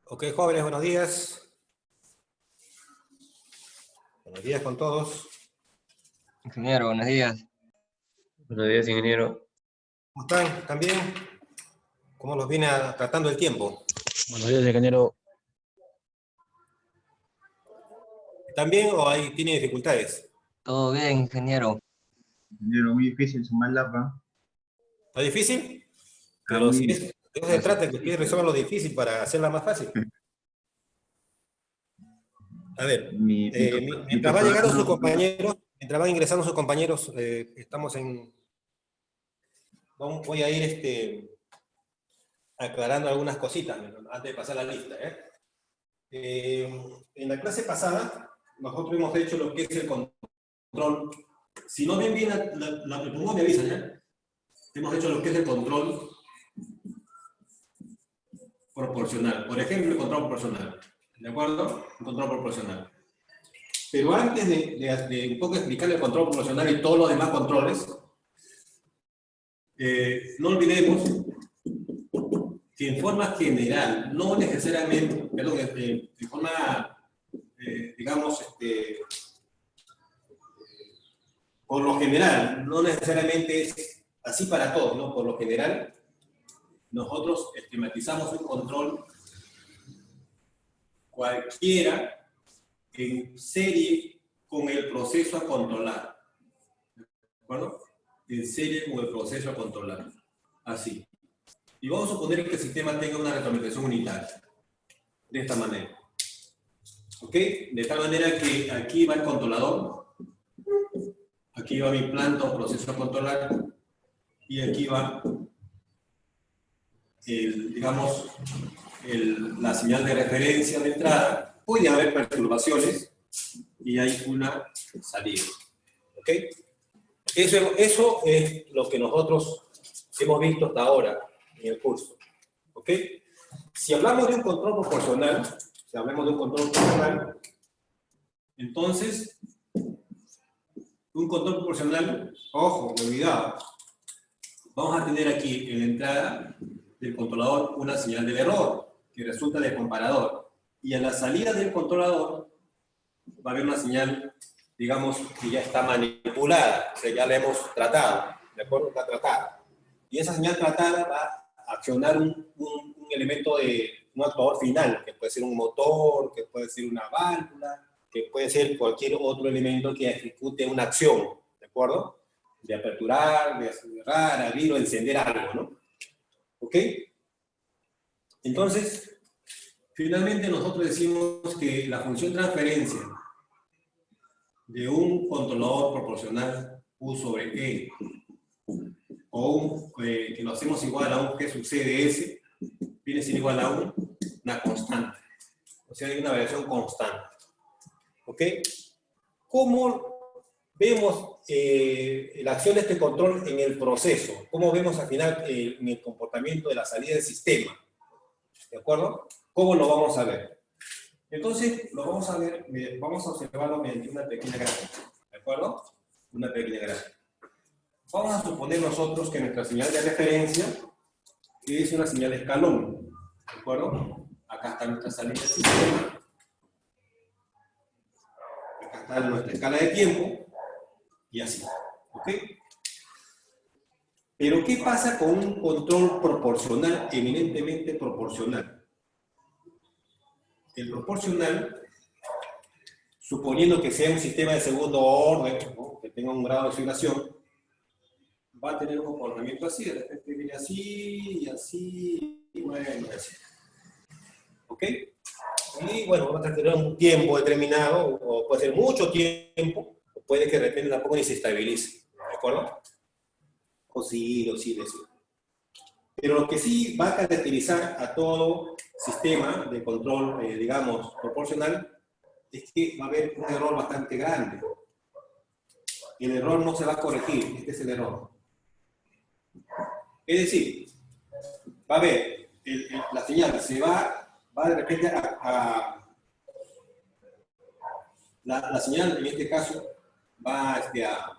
Ok, jóvenes, buenos días. Buenos días con todos. Ingeniero, buenos días. Buenos días, ingeniero. ¿Cómo están? ¿Están bien? ¿Cómo los viene tratando el tiempo? Buenos días, ingeniero. ¿Están bien o tiene dificultades? ¿Todo bien, ingeniero? Ingeniero, muy difícil sumar lapa. ¿Está difícil? Está Pero muy si difícil. de eso se trata, que ustedes resuelvan lo difícil para hacerla más fácil. A ver, mientras van llegando sus compañeros, mientras van ingresando sus compañeros, voy a ir aclarando algunas cositas antes de pasar la lista. En la clase pasada, nosotros hemos hecho lo que es el control. Si no ven bien la pregunta, me avisan, ¿ya? Hemos hecho lo que es el control proporcional. Por ejemplo, el control proporcional. ¿De acuerdo? El control proporcional. Pero antes de un poco explicar el control proporcional y todos los demás controles, no olvidemos que en forma general, no necesariamente, perdón, de forma, digamos, por lo general, no necesariamente es así para todos, ¿no? Por lo general, nosotros esquematizamos un control cualquiera en serie con el proceso a controlar. ¿De acuerdo? En serie con el proceso a controlar. Así. Y vamos a suponer que el sistema tenga una retroalimentación unitaria. De esta manera. ¿Ok? De tal manera que aquí va el controlador. Aquí va mi planta o proceso a controlar. Y aquí va, digamos, la señal de referencia de entrada. Puede haber perturbaciones y hay una salida. ¿Ok? Eso es lo que nosotros hemos visto hasta ahora en el curso. ¿Ok? Si hablamos de un control proporcional, entonces, un control proporcional, ojo, cuidado, vamos a tener aquí en la entrada del controlador una señal de error que resulta del comparador. Y a la salida del controlador va a haber una señal, digamos, que ya está manipulada, o sea, ya la hemos tratado, ¿de acuerdo? Está tratada. Y esa señal tratada va a accionar un elemento un actuador final, que puede ser un motor, que puede ser una válvula, que puede ser cualquier otro elemento que ejecute una acción, ¿de acuerdo? De aperturar, de cerrar, abrir o encender algo, ¿no? ¿Ok? Entonces, finalmente nosotros decimos que la función transferencia de un controlador proporcional U sobre E, o que lo hacemos igual a un G sub C de S, viene a ser igual a una constante. O sea, hay una variación constante. ¿Ok? ¿Cómo vemos la acción de este control en el proceso? ¿Cómo vemos al final en el comportamiento de la salida del sistema? ¿De acuerdo? ¿Cómo lo vamos a ver? Entonces, lo vamos a ver, vamos a observarlo mediante una pequeña gráfica. ¿De acuerdo? Una pequeña gráfica. Vamos a suponer nosotros que nuestra señal de referencia es una señal de escalón. ¿De acuerdo? Acá está nuestra salida del sistema. Acá está nuestra escala de tiempo. Y así. ¿Ok? Pero, ¿qué pasa con un control proporcional, eminentemente proporcional? El proporcional, suponiendo que sea un sistema de segundo orden, ¿no? Que tenga un grado de oscilación, va a tener un comportamiento así, de repente viene así, y así, y bueno, y así. ¿Ok? Y bueno, va a tener un tiempo determinado, o puede ser mucho tiempo, o puede que de repente tampoco ni se estabilice. ¿De acuerdo? O sí. Pero lo que sí va a caracterizar a todo sistema de control, digamos, proporcional, es que va a haber un error bastante grande. El error no se va a corregir, este es el error. Es decir, va a haber, la señal se va de repente la señal en este caso va a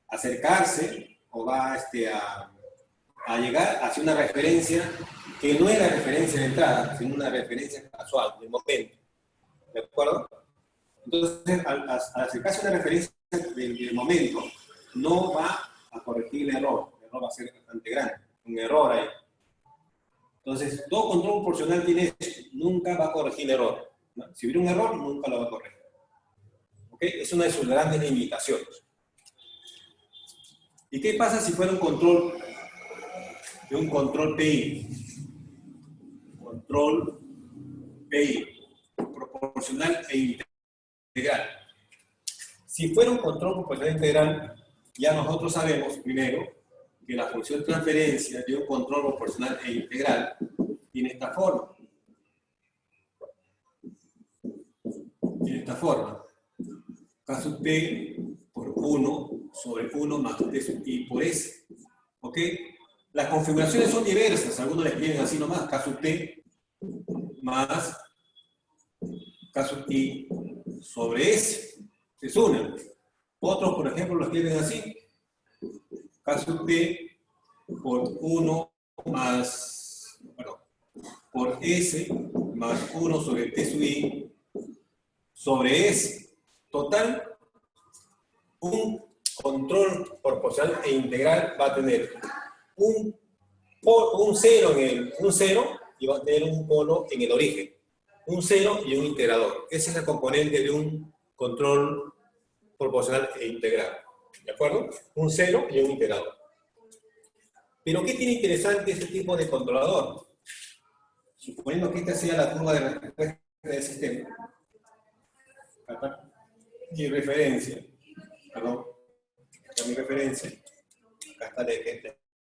acercarse o va a a llegar hacia una referencia que no era referencia de entrada, sino una referencia casual, del momento. ¿De acuerdo? Entonces, al acercarse a una referencia del momento, no va a corregir el error. El error va a ser bastante grande. Un error ahí. Entonces, todo control proporcional tiene eso. Nunca va a corregir el error, ¿no? Si hubiera un error, nunca lo va a corregir. ¿Ok? Es una de sus grandes limitaciones. ¿Y qué pasa si fuera un control de un control PI? Control PI, proporcional e integral. Si fuera un control proporcional e integral, ya nosotros sabemos, primero, que la función transferencia de un control proporcional e integral tiene esta forma. Tiene esta forma. K sub P por 1 sobre 1 más T sub I por S. ¿Ok? Las configuraciones son diversas. Algunos le escriben así nomás. K sub T más K sub I sobre S. Se unen. Otros, por ejemplo, lo escriben así. K sub P por 1 más, bueno, por S más 1 sobre T sub I sobre S. Total, un control proporcional e integral va a tener un 0 y va a tener un polo en el origen. Un 0 y un integrador. Ese es el componente de un control proporcional e integral. ¿De acuerdo? Un 0 y un integrador. Pero ¿qué tiene interesante este tipo de controlador? Suponiendo que esta sea la curva de respuesta del sistema. Acá. Mi referencia. Perdón. Acá mi referencia. Acá está la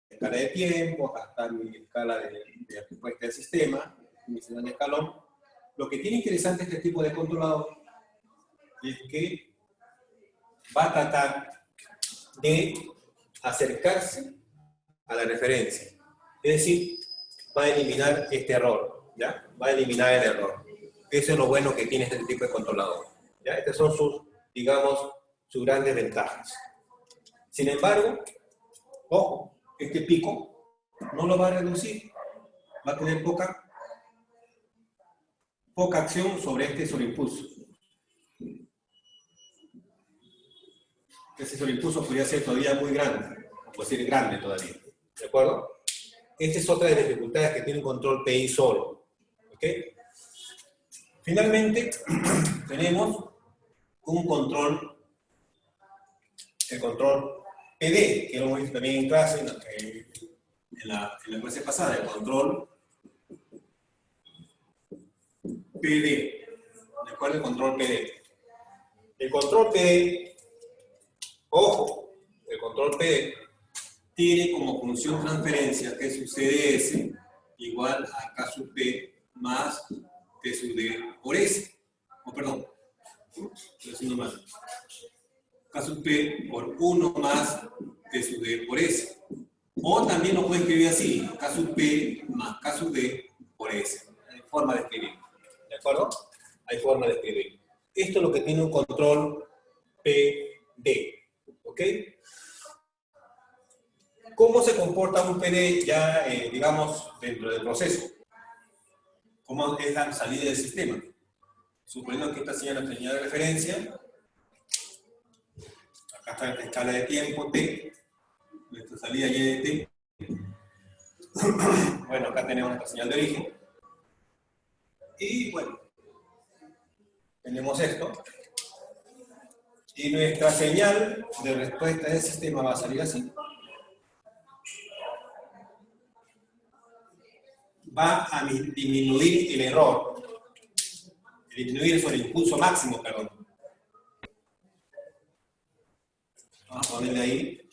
escala de tiempo, acá está mi escala de respuesta del sistema, mi señal de escalón. Lo que tiene interesante este tipo de controlador es que va a tratar de acercarse a la referencia. Es decir, va a eliminar este error, ¿ya? Va a eliminar el error. Eso es lo bueno que tiene este tipo de controlador, ¿ya? Estas son sus, digamos, sus grandes ventajas. Sin embargo, ojo, este pico no lo va a reducir. Va a tener poca acción sobre este sobreimpulso. Ese sobreimpulso podría ser todavía muy grande, o puede ser grande todavía. ¿De acuerdo? Esta es otra de las dificultades que tiene un control PI solo. ¿Ok? Finalmente, tenemos un control, el control PD, que lo hemos visto también en clase, en la clase pasada, el control PD. ¿De acuerdo? El control PD. El control PD, ojo, el control PD tiene como función transferencia T sub C de S igual a K sub P más T sub D por S. Oh, perdón, estoy haciendo mal. K sub P por 1 más T sub D por S. O también lo puede escribir así, K sub P más K sub D por S. Hay forma de escribir. ¿De acuerdo? Hay forma de escribir. Esto es lo que tiene un control PD. ¿Ok? ¿Cómo se comporta un PD ya, digamos, dentro del proceso? ¿Cómo es la salida del sistema? Suponiendo que esta sea la señal de referencia. Acá está la escala de tiempo T. Nuestra salida Y de T. Bueno, acá tenemos nuestra señal de origen. Y bueno, tenemos esto. Y nuestra señal de respuesta del sistema va a salir así. Va a disminuir el error. Disminuir el sobreimpulso máximo, perdón. Vamos a ponerle ahí.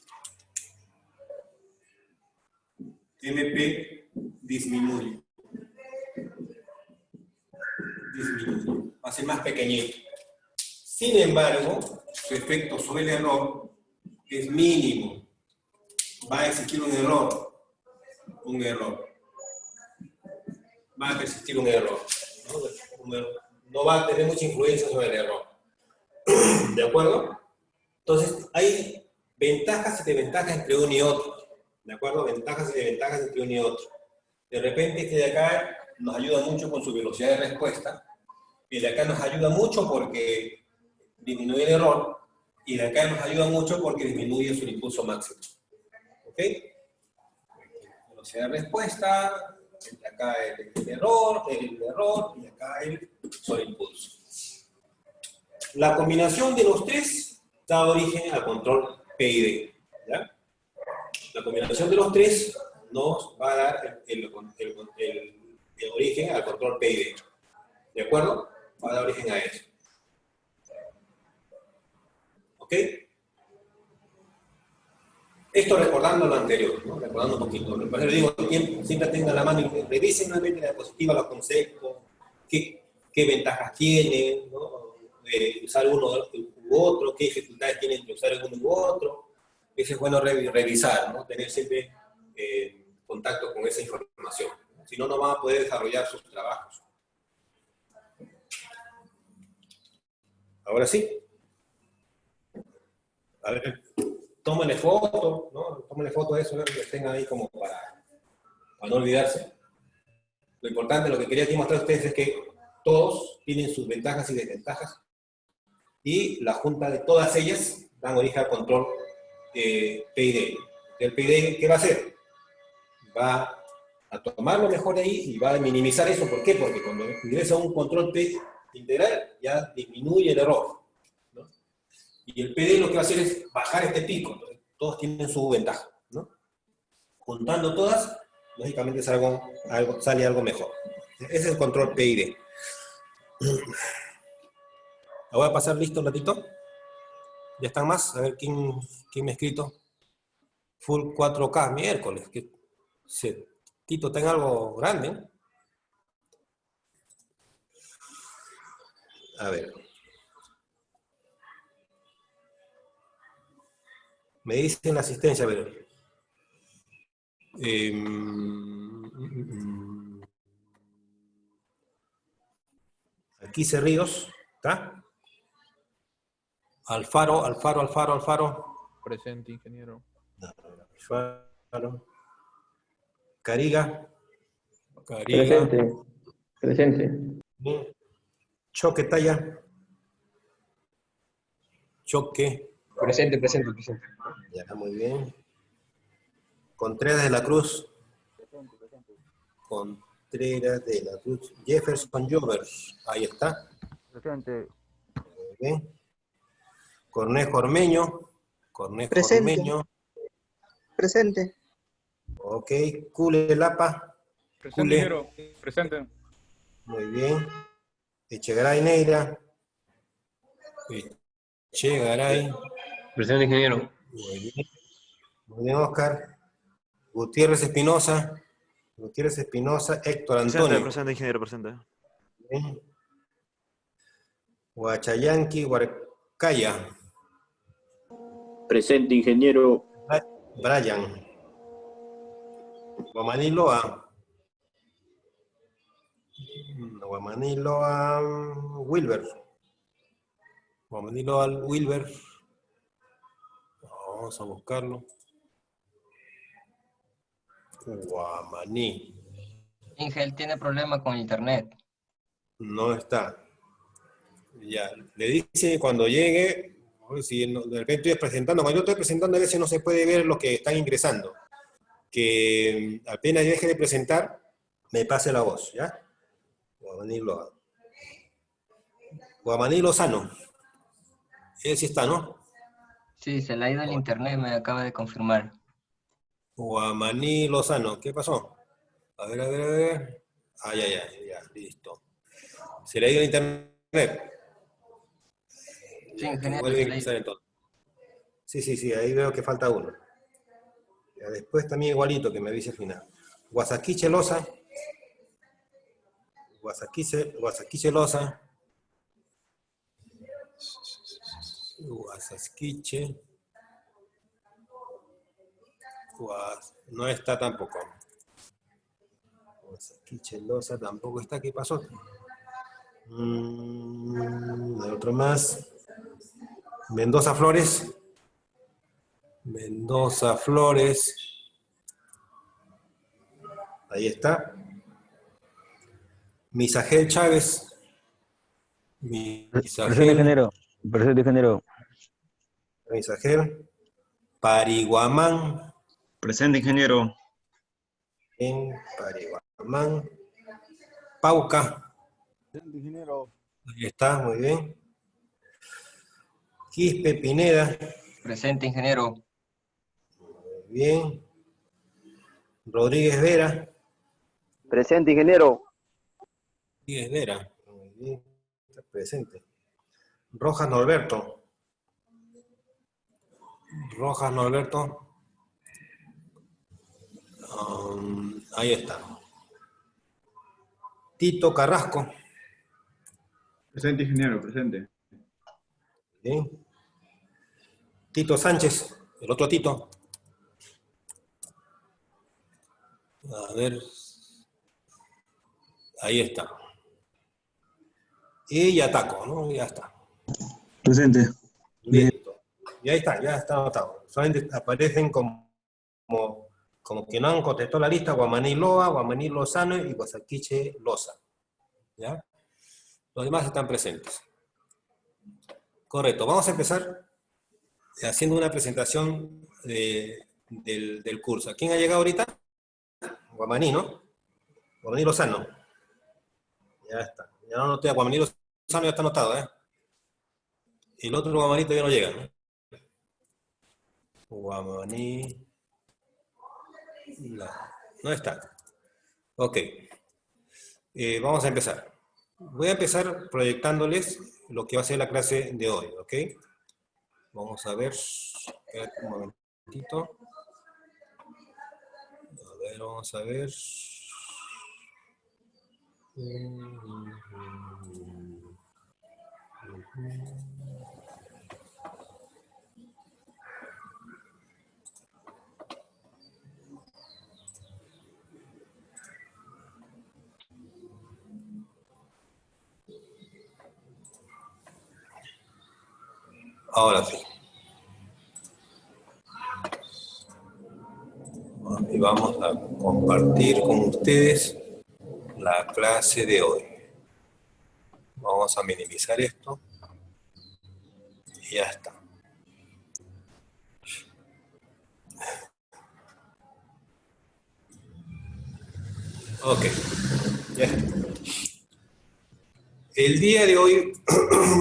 MP disminuye. Va a ser más pequeñito. Sin embargo, su efecto sobre el error es mínimo. Va a existir un error. Va a existir un error. No va a tener mucha influencia sobre el error. ¿De acuerdo? Entonces, hay ventajas y desventajas entre uno y otro. ¿De acuerdo? Ventajas y desventajas entre uno y otro. De repente este de acá nos ayuda mucho con su velocidad de respuesta, y de acá nos ayuda mucho porque disminuye el error, y de acá nos ayuda mucho porque disminuye su impulso máximo. ¿Ok? Velocidad de respuesta, de acá el error, y acá el sobreimpulso. La combinación de los tres da origen al control PID. ¿Ya? La combinación de los tres nos va a dar el origen al control PID. ¿De acuerdo? Va a dar origen a eso. ¿Ok? Esto recordando lo anterior, ¿no? Recordando un poquito. Por eso digo, siempre tengan a la mano y revisen nuevamente la diapositiva, los conceptos, qué ventajas tiene, ¿no? Usar uno u otro, qué dificultades tienen entre usar uno u otro. Eso es bueno revisar, ¿no? Tener siempre contacto con esa información. Si no, no van a poder desarrollar sus trabajos. Ahora sí. A ver, tómenle foto, ¿no? Tómenle foto de eso, que tengan ahí como para no olvidarse. Lo importante, lo que quería aquí mostrar a ustedes es que todos tienen sus ventajas y desventajas, y la junta de todas ellas dan origen al control PID. ¿El PID qué va a hacer? Va a tomar lo mejor de ahí y va a minimizar eso. ¿Por qué? Porque cuando ingresa un control P integral ya disminuye el error, ¿no? Y el PD lo que va a hacer es bajar este pico. Entonces, todos tienen su ventaja, ¿no? Juntando todas, lógicamente sale algo mejor. Ese es el control PID. La voy a pasar listo un ratito. ¿Ya están más? A ver quién me ha escrito. Full 4K, miércoles. Que Tito está en algo grande, ¿eh? A ver. Me dicen la asistencia, a ver. Aquí Cerrillos, ¿está? Alfaro. Presente, ingeniero. Alfaro. Cariga. Presente. Choque Talla. Choque. Presente. Ya, muy bien. Contreras de la Cruz. Contreras de la Cruz. Jefferson Jovers. Ahí está. Presente. Muy bien. Cornejo Ormeño. Presente. Ormeño. Presente. Ok. Cule Lapa. Presente, Cule. ingeniero. Presente. Muy bien. Echegaray Neira. Echegaray. Presente, ingeniero. Muy bien, Oscar. Gutiérrez Espinosa. Héctor Antonio. Presente, ingeniero, presente. Bien. Huachayanqui, Huarcaya. Presente, ingeniero. Brian. Guamaniloa. Wilber. Wilber. Vamos a buscarlo. Guamaní. Ingel tiene problemas con internet. No está. Ya, le dice cuando llegue, si de repente estoy presentando, cuando yo estoy presentando a veces no se puede ver lo que están ingresando. Que apenas deje de presentar, me pase la voz, ¿ya? Guamaní Lozano. Él sí está, ¿no? Sí, se le ha ido el internet, me acaba de confirmar. Guamaní Lozano, ¿qué pasó? A ver. Ah, ya, listo. Se le ha ido el internet. Sí, ingeniero. Vuelve a ingresar entonces. Sí, ahí veo que falta uno. Ya, después también igualito que me avise al final. Guasaquiche Loza. Guasaquiche Loza. Guasasquiche. No está tampoco. Guasasquiche Loza tampoco está. ¿Qué pasó? Otro más. Mendoza Flores. Ahí está. Misagel Chávez. Presente, ingeniero. Presente, ingeniero. Misagel. Pariguamán. Presente, ingeniero. En Pariguamán. Pauca. Presente, ingeniero. Ahí está, muy bien. Quispe Pineda. Presente, ingeniero. Muy bien. Rodríguez Vera. Presente, ingeniero. Rodríguez Vera. Muy bien. Está presente. Rojas Norberto. Rojas Norberto. Ahí está. Tito Carrasco. Presente, ingeniero, presente. Bien. Tito Sánchez, el otro Tito. A ver. Ahí está. Y Ataco, ¿no? Ya está. Presente. Listo. Y ahí está, ya está anotado. Solamente aparecen como que no han contestado la lista Guamaní Loa, Guamaní Lozano y Guasaquiche Loza. ¿Ya? Los demás están presentes. Correcto. Vamos a empezar haciendo una presentación del curso. ¿Quién ha llegado ahorita? Guamaní, ¿no? Guamaní Lozano. Ya está. Ya no noté a Guamaní Lozano, ya está anotado, ¿eh? El otro Guamaní todavía no llega, ¿no? Guamaní. No está. Ok. Vamos a empezar. Voy a empezar proyectándoles lo que va a ser la clase de hoy, ¿ok? Vamos a ver. Espérate un momentito. A ver, vamos a ver. Ahora sí. Y vamos a compartir con ustedes la clase de hoy. Vamos a minimizar esto. Y ya está. Ok. Ya está. El día de hoy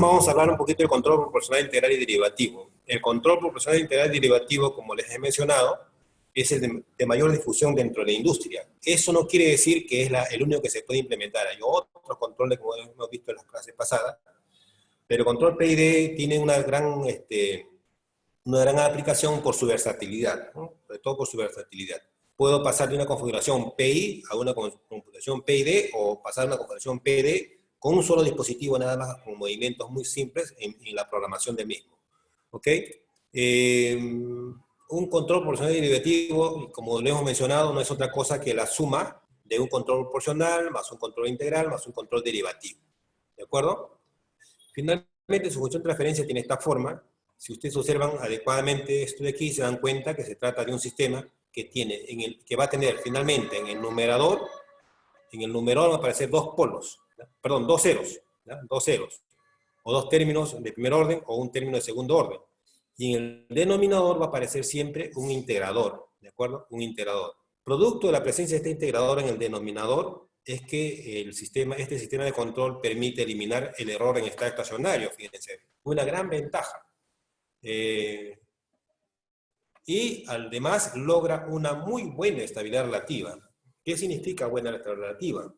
vamos a hablar un poquito del control proporcional integral y derivativo. El control proporcional integral y derivativo, como les he mencionado, es el de mayor difusión dentro de la industria. Eso no quiere decir que es el único que se puede implementar. Hay otros controles, como hemos visto en las clases pasadas, pero el control PID tiene una gran aplicación por su versatilidad, ¿no? Sobre todo por su versatilidad. Puedo pasar de una configuración PI a una configuración PID o pasar a una configuración PD con un solo dispositivo nada más, con movimientos muy simples en la programación del mismo. ¿Ok? Un control proporcional y derivativo, como lo hemos mencionado, no es otra cosa que la suma de un control proporcional más un control integral más un control derivativo. ¿De acuerdo? Finalmente, su función de transferencia tiene esta forma. Si ustedes observan adecuadamente esto de aquí, se dan cuenta que se trata de un sistema que que va a tener finalmente en el numerador van a aparecer dos polos, ¿ya? Perdón, dos ceros, ¿ya? Dos ceros, o dos términos de primer orden o un término de segundo orden. Y en el denominador va a aparecer siempre un integrador, ¿de acuerdo? Un integrador. Producto de la presencia de este integrador en el denominador es que este sistema de control permite eliminar el error en estado estacionario, fíjense. Una gran ventaja. Y además logra una muy buena estabilidad relativa. ¿Qué significa buena estabilidad relativa?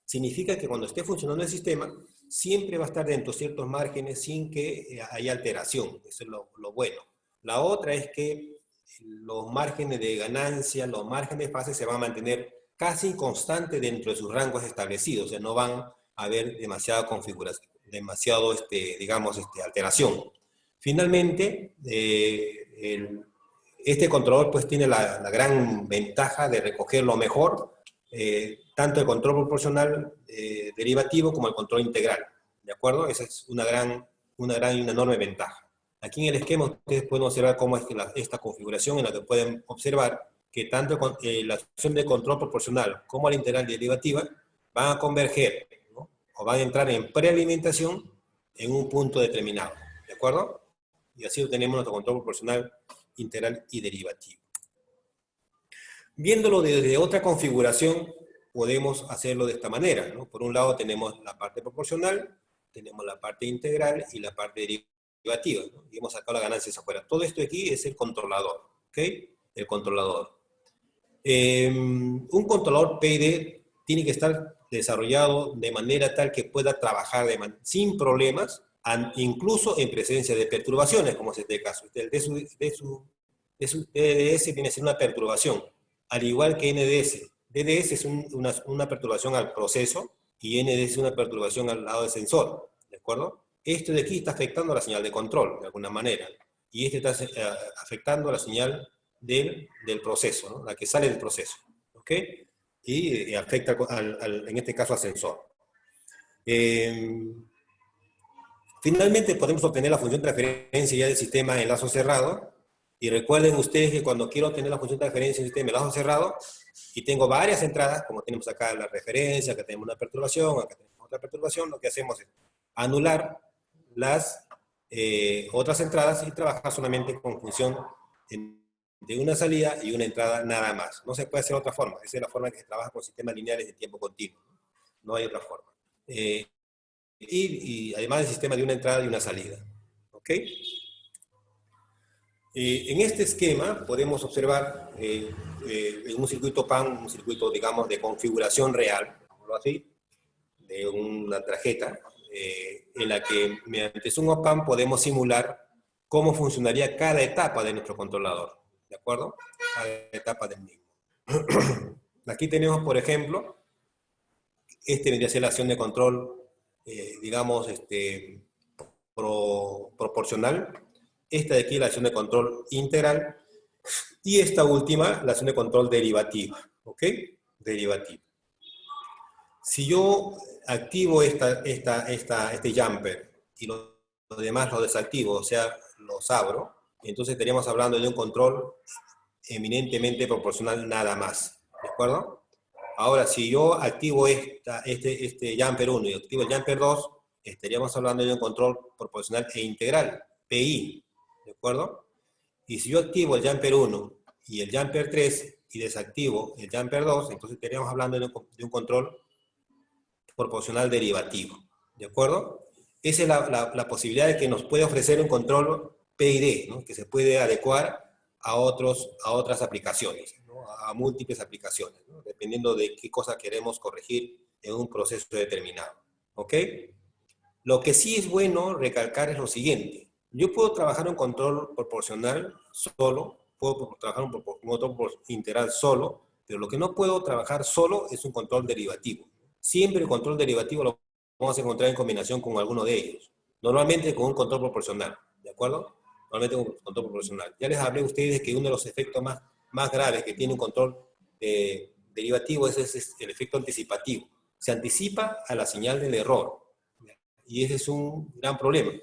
Significa que cuando esté funcionando el sistema, siempre va a estar dentro de ciertos márgenes sin que haya alteración. Eso es lo bueno. La otra es que los márgenes de ganancia, los márgenes de fase se van a mantener casi constantes dentro de sus rangos establecidos. O sea, no van a haber demasiada configuración, alteración. Finalmente, este controlador pues tiene la gran ventaja de recoger lo mejor, tanto el control proporcional derivativo como el control integral, ¿de acuerdo? Esa es una gran y una enorme ventaja. Aquí en el esquema ustedes pueden observar cómo es que esta configuración en la que pueden observar que tanto la acción de control proporcional como la integral derivativa van a converger, ¿no? O van a entrar en prealimentación en un punto determinado, ¿de acuerdo? Y así obtenemos nuestro control proporcional, integral y derivativo. Viéndolo desde otra configuración, podemos hacerlo de esta manera, ¿no? Por un lado tenemos la parte proporcional, tenemos la parte integral y la parte derivativa, ¿no? Y hemos sacado las ganancias afuera. Todo esto aquí es el controlador, ¿ok? El controlador. Un controlador PID tiene que estar desarrollado de manera tal que pueda trabajar sin problemas, incluso en presencia de perturbaciones, como es este caso. El DDS viene a ser una perturbación, al igual que NDS. DDS es una perturbación al proceso y NDS es una perturbación al lado del sensor, ¿de acuerdo? Esto de aquí está afectando a la señal de control, de alguna manera, y este está afectando a la señal del proceso, ¿no? La que sale del proceso, ¿ok? Y afecta, en este caso, al sensor. Finalmente podemos obtener la función de transferencia ya del sistema de enlazo cerrado, y recuerden ustedes que cuando quiero obtener la función de transferencia del sistema de enlazo cerrado, y tengo varias entradas, como tenemos acá la referencia, acá tenemos una perturbación, acá tenemos otra perturbación, lo que hacemos es anular las otras entradas y trabajar solamente con función de una salida y una entrada nada más. No se puede hacer de otra forma. Esa es la forma en que se trabaja con sistemas lineales de tiempo continuo. No hay otra forma. Y además del sistema de una entrada y una salida. ¿Ok? En este esquema podemos observar en un circuito PAN, un circuito, digamos, de configuración real, así, de una tarjeta, en la que mediante un op-amp podemos simular cómo funcionaría cada etapa de nuestro controlador, ¿de acuerdo? Cada etapa del mismo. Aquí tenemos, por ejemplo, vendría a ser la acción de control, digamos, proporcional. Esta de aquí la acción de control integral. Y esta última, la acción de control derivativa, ¿ok? Derivativa. Si yo activo este jumper y los demás los desactivo, o sea, los abro, entonces estaríamos hablando de un control eminentemente proporcional nada más, ¿de acuerdo? Ahora, si yo activo este jumper 1 y activo el jumper 2, estaríamos hablando de un control proporcional e integral, PI, ¿de acuerdo? Y si yo activo el jumper 1 y el jumper 3 y desactivo el jumper 2, entonces estaríamos hablando de un control proporcional derivativo, ¿de acuerdo? Esa es la posibilidad que nos puede ofrecer un control PID, ¿no? Que se puede adecuar a otras aplicaciones, ¿no? A múltiples aplicaciones, ¿no? Dependiendo de qué cosa queremos corregir en un proceso determinado, ¿ok? Lo que sí es bueno recalcar es lo siguiente. Yo puedo trabajar un control proporcional solo, puedo trabajar un control integral solo, pero lo que no puedo trabajar solo es un control derivativo. Siempre el control derivativo lo vamos a encontrar en combinación con alguno de ellos. Normalmente con un control proporcional, ¿de acuerdo? Normalmente con un control proporcional. Ya les hablé a ustedes que uno de los efectos más graves que tiene un control derivativo es el efecto anticipativo. Se anticipa a la señal del error. Y ese es un gran problema,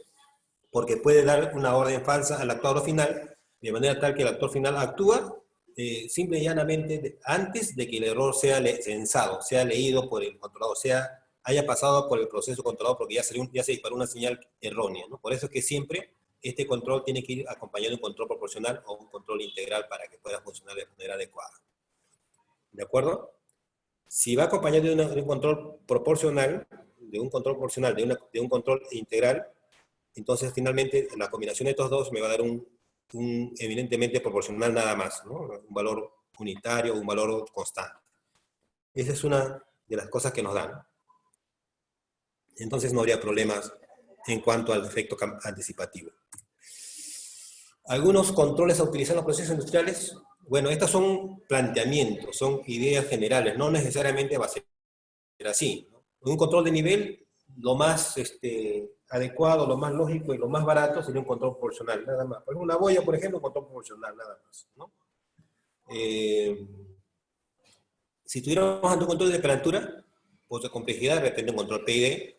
porque puede dar una orden falsa al actuador final, de manera tal que el actor final actúa simple y llanamente antes de que el error sea censado, sea leído por el controlador, haya pasado por el proceso controlador, porque ya se disparó una señal errónea, ¿no? Por eso es que siempre este control tiene que ir acompañado de un control proporcional o un control integral para que pueda funcionar de manera adecuada. ¿De acuerdo? Si va acompañado de un control proporcional, de un control integral, entonces finalmente la combinación de estos dos me va a dar un evidentemente proporcional nada más, ¿no? Un valor unitario, un valor constante. Esa es una de las cosas que nos dan. Entonces no habría problemas en cuanto al efecto anticipativo. Algunos controles a utilizar en los procesos industriales. Bueno, estos son planteamientos, son ideas generales, no necesariamente va a ser así, ¿no? Un control de nivel, lo más adecuado, lo más lógico y lo más barato sería un control proporcional, nada más. Por una boya, por ejemplo, un control proporcional, nada más, ¿no? Si tuviéramos ante un control de temperatura, pues de complejidad, depende de un control PID,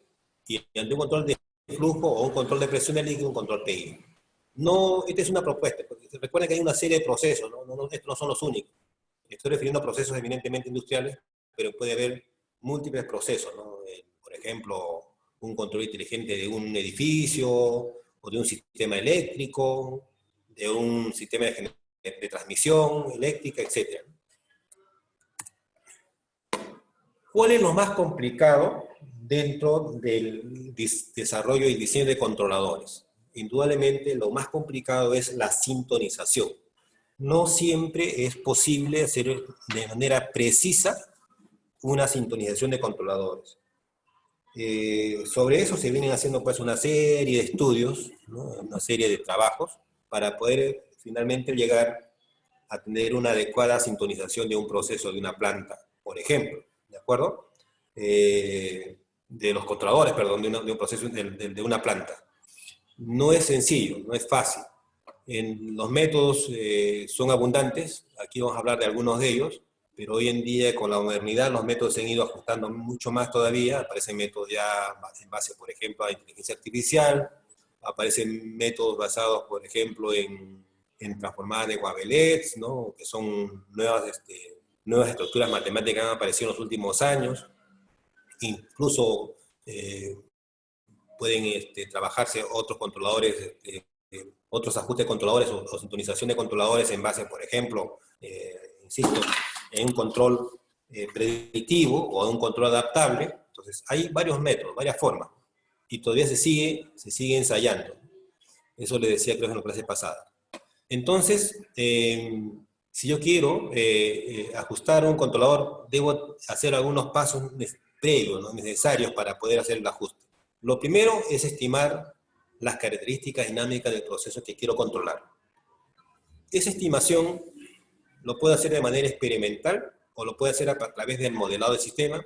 y ante un control de flujo o un control de presión de líquido, un control PI. No, esta es una propuesta, porque recuerden que hay una serie de procesos, ¿no? Estos no son los únicos. Estoy refiriendo a procesos eminentemente industriales, pero puede haber múltiples procesos, ¿no? Por ejemplo, un control inteligente de un edificio, o de un sistema eléctrico, de un sistema de transmisión eléctrica, etc. ¿Cuál es lo más complicado dentro del desarrollo y diseño de controladores? Indudablemente lo más complicado es la sintonización. No siempre es posible hacer de manera precisa una sintonización de controladores. Sobre eso se vienen haciendo pues una serie de estudios, ¿no? Una serie de trabajos para poder finalmente llegar a tener una adecuada sintonización de un proceso de una planta, por ejemplo, ¿de acuerdo? De los controladores, perdón, de un proceso de una planta. No es sencillo, no es fácil. Los métodos son abundantes, aquí vamos a hablar de algunos de ellos, pero hoy en día con la modernidad los métodos se han ido ajustando mucho más todavía, aparecen métodos ya en base, por ejemplo, a inteligencia artificial, aparecen métodos basados, por ejemplo, en transformadas de wavelettes, ¿no? Que son nuevas estructuras matemáticas que han aparecido en los últimos años, incluso pueden trabajarse otros controladores, otros ajustes de controladores o sintonización de controladores en base, por ejemplo, insisto, en un control predictivo o en un control adaptable. Entonces, hay varios métodos, varias formas, y todavía se sigue ensayando. Eso le decía, creo, en la clase pasada. Entonces, si yo quiero ajustar un controlador, debo hacer algunos pasos previos, ¿no? Necesarios para poder hacer el ajuste. Lo primero es estimar las características dinámicas del proceso que quiero controlar. Esa estimación lo puedo hacer de manera experimental, o lo puedo hacer a través del modelado del sistema,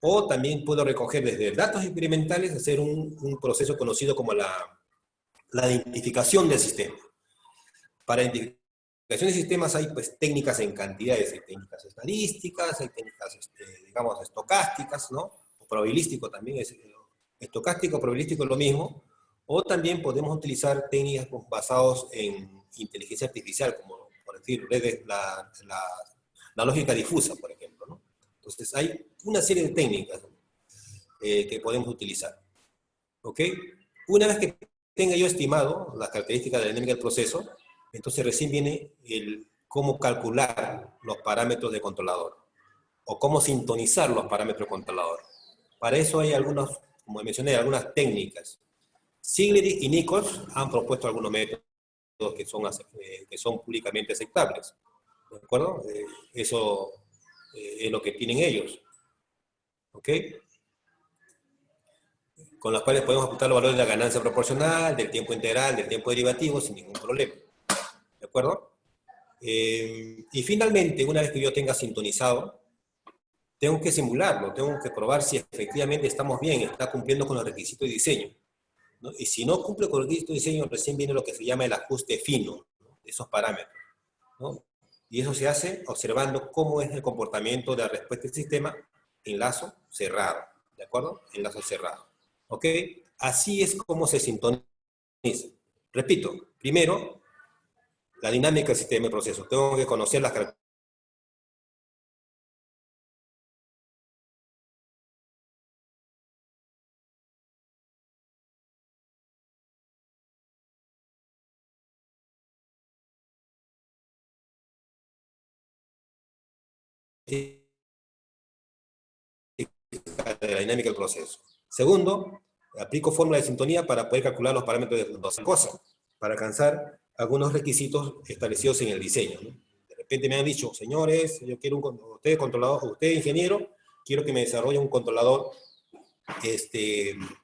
o también puedo recoger desde datos experimentales, hacer un proceso conocido como la identificación del sistema. Para identificación de sistemas hay pues técnicas en cantidades, hay técnicas estadísticas, hay técnicas, digamos, estocásticas, ¿no? O probabilístico también, estocástico, probabilístico es lo mismo, o también podemos utilizar técnicas basadas en inteligencia artificial, como por decir, la lógica difusa, por ejemplo, ¿no? Entonces hay una serie de técnicas que podemos utilizar, ¿ok? Una vez que tenga yo estimado las características de la dinámica del proceso, entonces recién viene el cómo calcular los parámetros de controlador, o cómo sintonizar los parámetros de controlador. Para eso hay algunas, como mencioné, algunas técnicas. Ziegler y Nichols han propuesto algunos métodos que son públicamente aceptables, ¿de acuerdo? Eso es lo que tienen ellos, ¿ok? Con los cuales podemos apuntar los valores de la ganancia proporcional, del tiempo integral, del tiempo derivativo, sin ningún problema, ¿de acuerdo? Y finalmente, una vez que yo tenga sintonizado, tengo que simularlo, tengo que probar si efectivamente estamos bien, está cumpliendo con los requisitos de diseño, ¿no? Y si no cumple con los requisitos de diseño, recién viene lo que se llama el ajuste fino, ¿no? De esos parámetros, ¿no? Y eso se hace observando cómo es el comportamiento de la respuesta del sistema en lazo cerrado, ¿de acuerdo? En lazo cerrado, ¿ok? Así es como se sintoniza. Repito, primero, la dinámica del sistema de proceso. Tengo que conocer las características de la dinámica del proceso. Segundo, aplico fórmula de sintonía para poder calcular los parámetros de dos cosas, para alcanzar algunos requisitos establecidos en el diseño, ¿no? De repente me han dicho, señores, yo quiero usted controlador, usted ingeniero, quiero que me desarrolle un controlador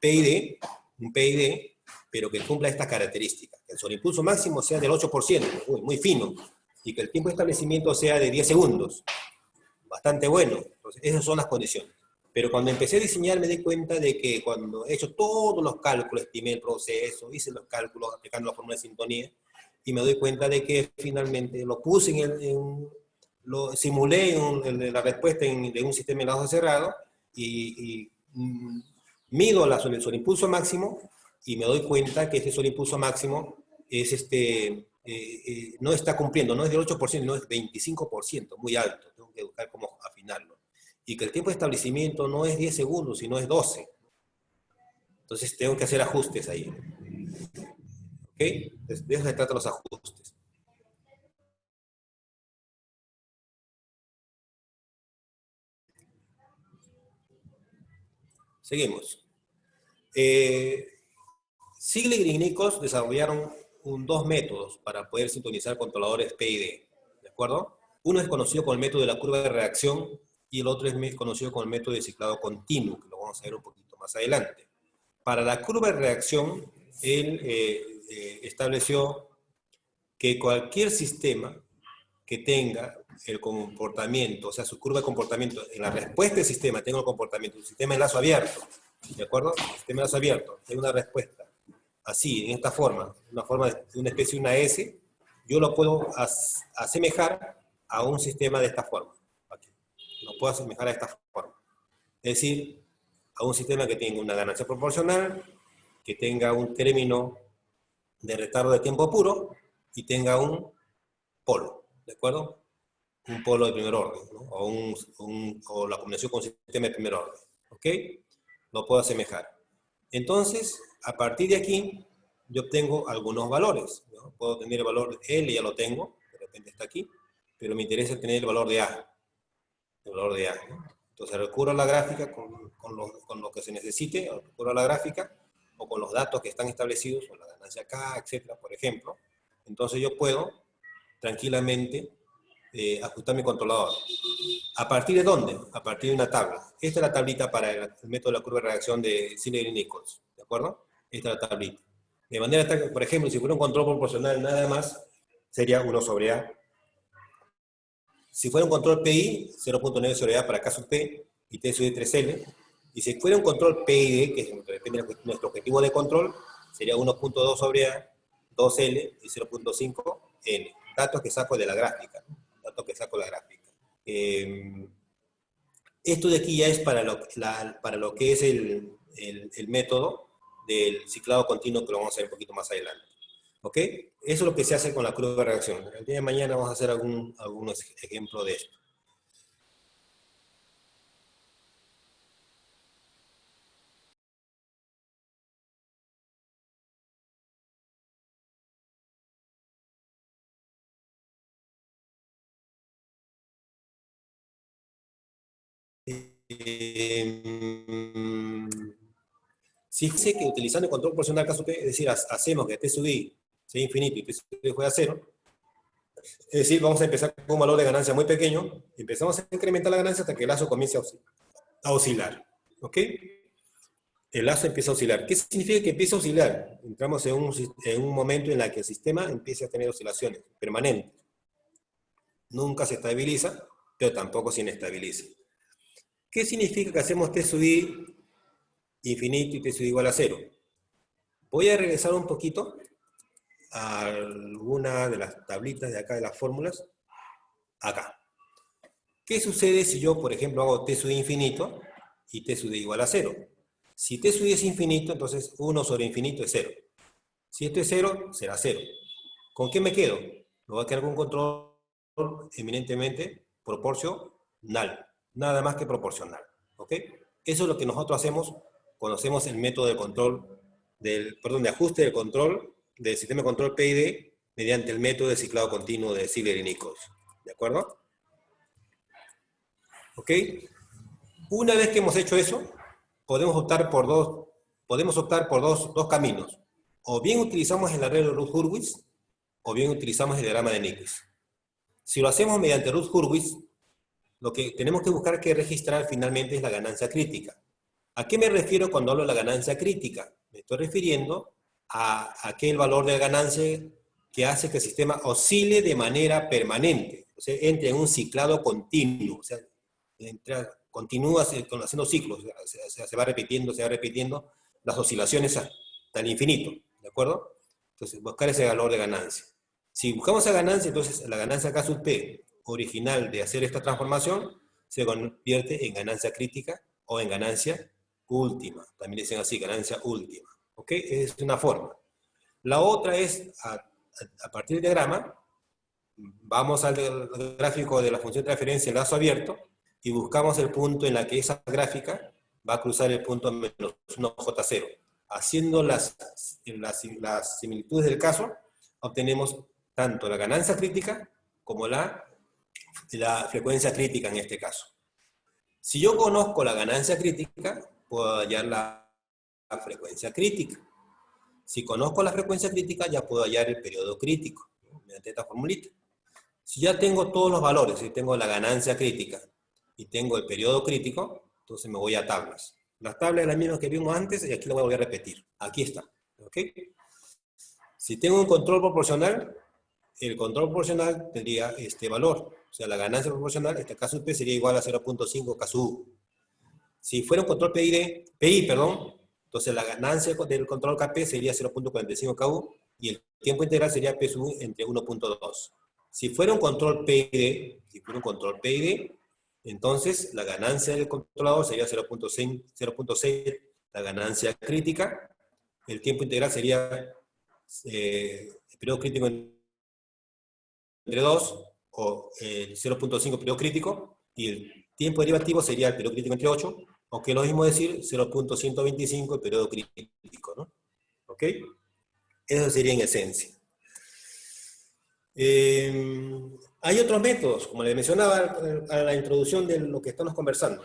PID, un PID, pero que cumpla estas características, que el sobreimpulso máximo sea del 8%, muy fino, y que el tiempo de establecimiento sea de 10 segundos, bastante bueno. Entonces, esas son las condiciones. Pero cuando empecé a diseñar me di cuenta de que cuando he hecho todos los cálculos, estimé el proceso, hice los cálculos aplicando la fórmula de sintonía, y me doy cuenta de que finalmente lo puse lo simulé en la respuesta de un sistema de lazo cerrado, y mido el sobreimpulso máximo, y me doy cuenta que ese sobreimpulso máximo es no está cumpliendo, no es del 8%, no es 25%, muy alto, tengo que buscar cómo afinarlo. Y que el tiempo de establecimiento no es 10 segundos, sino es 12. Entonces tengo que hacer ajustes ahí. ¿Ok? Entonces, de eso se tratan los ajustes. Seguimos. Ziegler y Nichols desarrollaron dos métodos para poder sintonizar controladores PID. ¿De acuerdo? Uno es conocido como el método de la curva de reacción y el otro es conocido como el método de ciclado continuo, que lo vamos a ver un poquito más adelante. Para la curva de reacción, él estableció que cualquier sistema que tenga el comportamiento, o sea, su curva de comportamiento, en la respuesta del sistema tenga el comportamiento, un sistema de lazo abierto, ¿de acuerdo? El sistema de lazo abierto, tiene una respuesta, así, en esta forma, una forma de una especie de una S, yo lo puedo asemejar a un sistema de esta forma. Aquí. Lo puedo asemejar a esta forma. Es decir, a un sistema que tenga una ganancia proporcional, que tenga un término de retardo de tiempo puro y tenga un polo, ¿de acuerdo? Un polo de primer orden, ¿no? O la combinación con un sistema de primer orden, ¿ok? Lo puedo asemejar. Entonces, a partir de aquí, yo obtengo algunos valores, ¿no? Puedo tener el valor de L, ya lo tengo, de repente está aquí, pero me interesa tener el valor de A, ¿no? Entonces recurro a la gráfica con lo que se necesite, recurro a la gráfica, o con los datos que están establecidos, o la ganancia K, etcétera, por ejemplo. Entonces yo puedo tranquilamente ajustar mi controlador. ¿A partir de dónde? A partir de una tabla. Esta es la tablita para el método de la curva de reacción de Ziegler y Nichols, ¿de acuerdo? Esta es la tablita. De manera tal que, por ejemplo, si fuera un control proporcional nada más, sería 1 sobre A. Si fuera un control PI, 0.9 sobre A para K sub P y T sub 3L. Y si fuera un control PID, que depende de nuestro objetivo de control, sería 1.2 sobre A, 2L y 0.5 L. Datos que saco de la gráfica. Datos que saco de la gráfica. Esto de aquí ya es para lo que es el método del ciclado continuo, que lo vamos a ver un poquito más adelante. ¿Ok? Eso es lo que se hace con la curva de reacción. El día de mañana vamos a hacer algunos ejemplos de esto. Si sé que utilizando el control proporcional K sub P, es decir, hacemos que T sub I sea infinito y T sub I fuera 0, es decir, vamos a empezar con un valor de ganancia muy pequeño, y empezamos a incrementar la ganancia hasta que el lazo comience a oscilar. ¿Ok? El lazo empieza a oscilar. ¿Qué significa que empieza a oscilar? Entramos en un momento en el que el sistema empieza a tener oscilaciones permanentes. Nunca se estabiliza, pero tampoco se inestabiliza. ¿Qué significa que hacemos T sub I infinito y T sub I igual a 0? Voy a regresar un poquito a alguna de las tablitas de acá de las fórmulas, acá. ¿Qué sucede si yo, por ejemplo, hago T sub I infinito y T sub I igual a 0? Si T sub I es infinito, entonces 1 sobre infinito es 0. Si esto es 0, será 0. ¿Con qué me quedo? Me voy a quedar con un control eminentemente proporcional. Nada más que proporcional. ¿Ok? Eso es lo que nosotros hacemos cuando hacemos el método de control, de ajuste del control del sistema de control PID mediante el método de ciclado continuo de Ziegler y Nichols. ¿De acuerdo? ¿Ok? Una vez que hemos hecho eso, podemos optar por dos caminos. O bien utilizamos el arreglo de Routh-Hurwitz, o bien utilizamos el diagrama de Nikic. Si lo hacemos mediante Routh-Hurwitz, lo que tenemos que buscar que registrar finalmente es la ganancia crítica. ¿A qué me refiero cuando hablo de la ganancia crítica? Me estoy refiriendo a aquel valor de ganancia que hace que el sistema oscile de manera permanente. O sea, entre en un ciclado continuo. O sea, continúa haciendo ciclos. O sea, se va repitiendo las oscilaciones hasta el infinito. ¿De acuerdo? Entonces, buscar ese valor de ganancia. Si buscamos esa ganancia, entonces la ganancia K sub P original de hacer esta transformación se convierte en ganancia crítica o en ganancia última. También dicen así, ganancia última. ¿Ok? Es una forma. La otra es a partir del diagrama, vamos al gráfico de la función de transferencia en lazo abierto, y buscamos el punto en la que esa gráfica va a cruzar el punto menos 1J0. Haciendo las similitudes del caso, obtenemos tanto la ganancia crítica como la frecuencia crítica en este caso. Si yo conozco la ganancia crítica, puedo hallar la frecuencia crítica. Si conozco la frecuencia crítica, ya puedo hallar el periodo crítico, ¿no? Mediante esta formulita. Si ya tengo todos los valores, si tengo la ganancia crítica y tengo el periodo crítico, entonces me voy a tablas. Las tablas son las mismas que vimos antes y aquí lo voy a volver a repetir. Aquí está. ¿Ok? Si tengo un control proporcional, el control proporcional tendría este valor. O sea, la ganancia proporcional, este caso P sería igual a 0.5 caso U. Si fuera un control PI, entonces la ganancia del control KP sería 0.45 KU y el tiempo integral sería P sub U entre 1.2. Si fuera un control PID, entonces la ganancia del controlador sería 0.6, la ganancia crítica, el tiempo integral sería el periodo crítico entre 2, o el 0.5 periodo crítico, y el tiempo derivativo sería el periodo crítico entre 8, o que es lo mismo decir 0.125 el periodo crítico, ¿no? ¿Ok? Eso sería en esencia. Hay otros métodos, como les mencionaba a la introducción de lo que estamos conversando,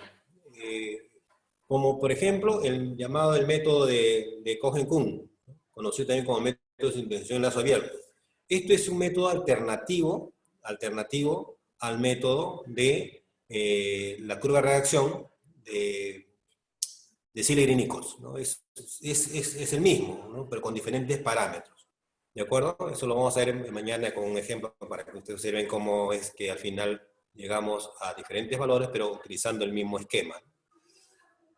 como por ejemplo el llamado el método de Cohen-Kuhn, conocido también como método de intervención en lazo abierto. Esto es un método alternativo al método de la curva de reacción de Shiller y Nichols, ¿no? Es el mismo, ¿no? Pero con diferentes parámetros. ¿De acuerdo? Eso lo vamos a ver mañana con un ejemplo para que ustedes observen cómo es que al final llegamos a diferentes valores, pero utilizando el mismo esquema.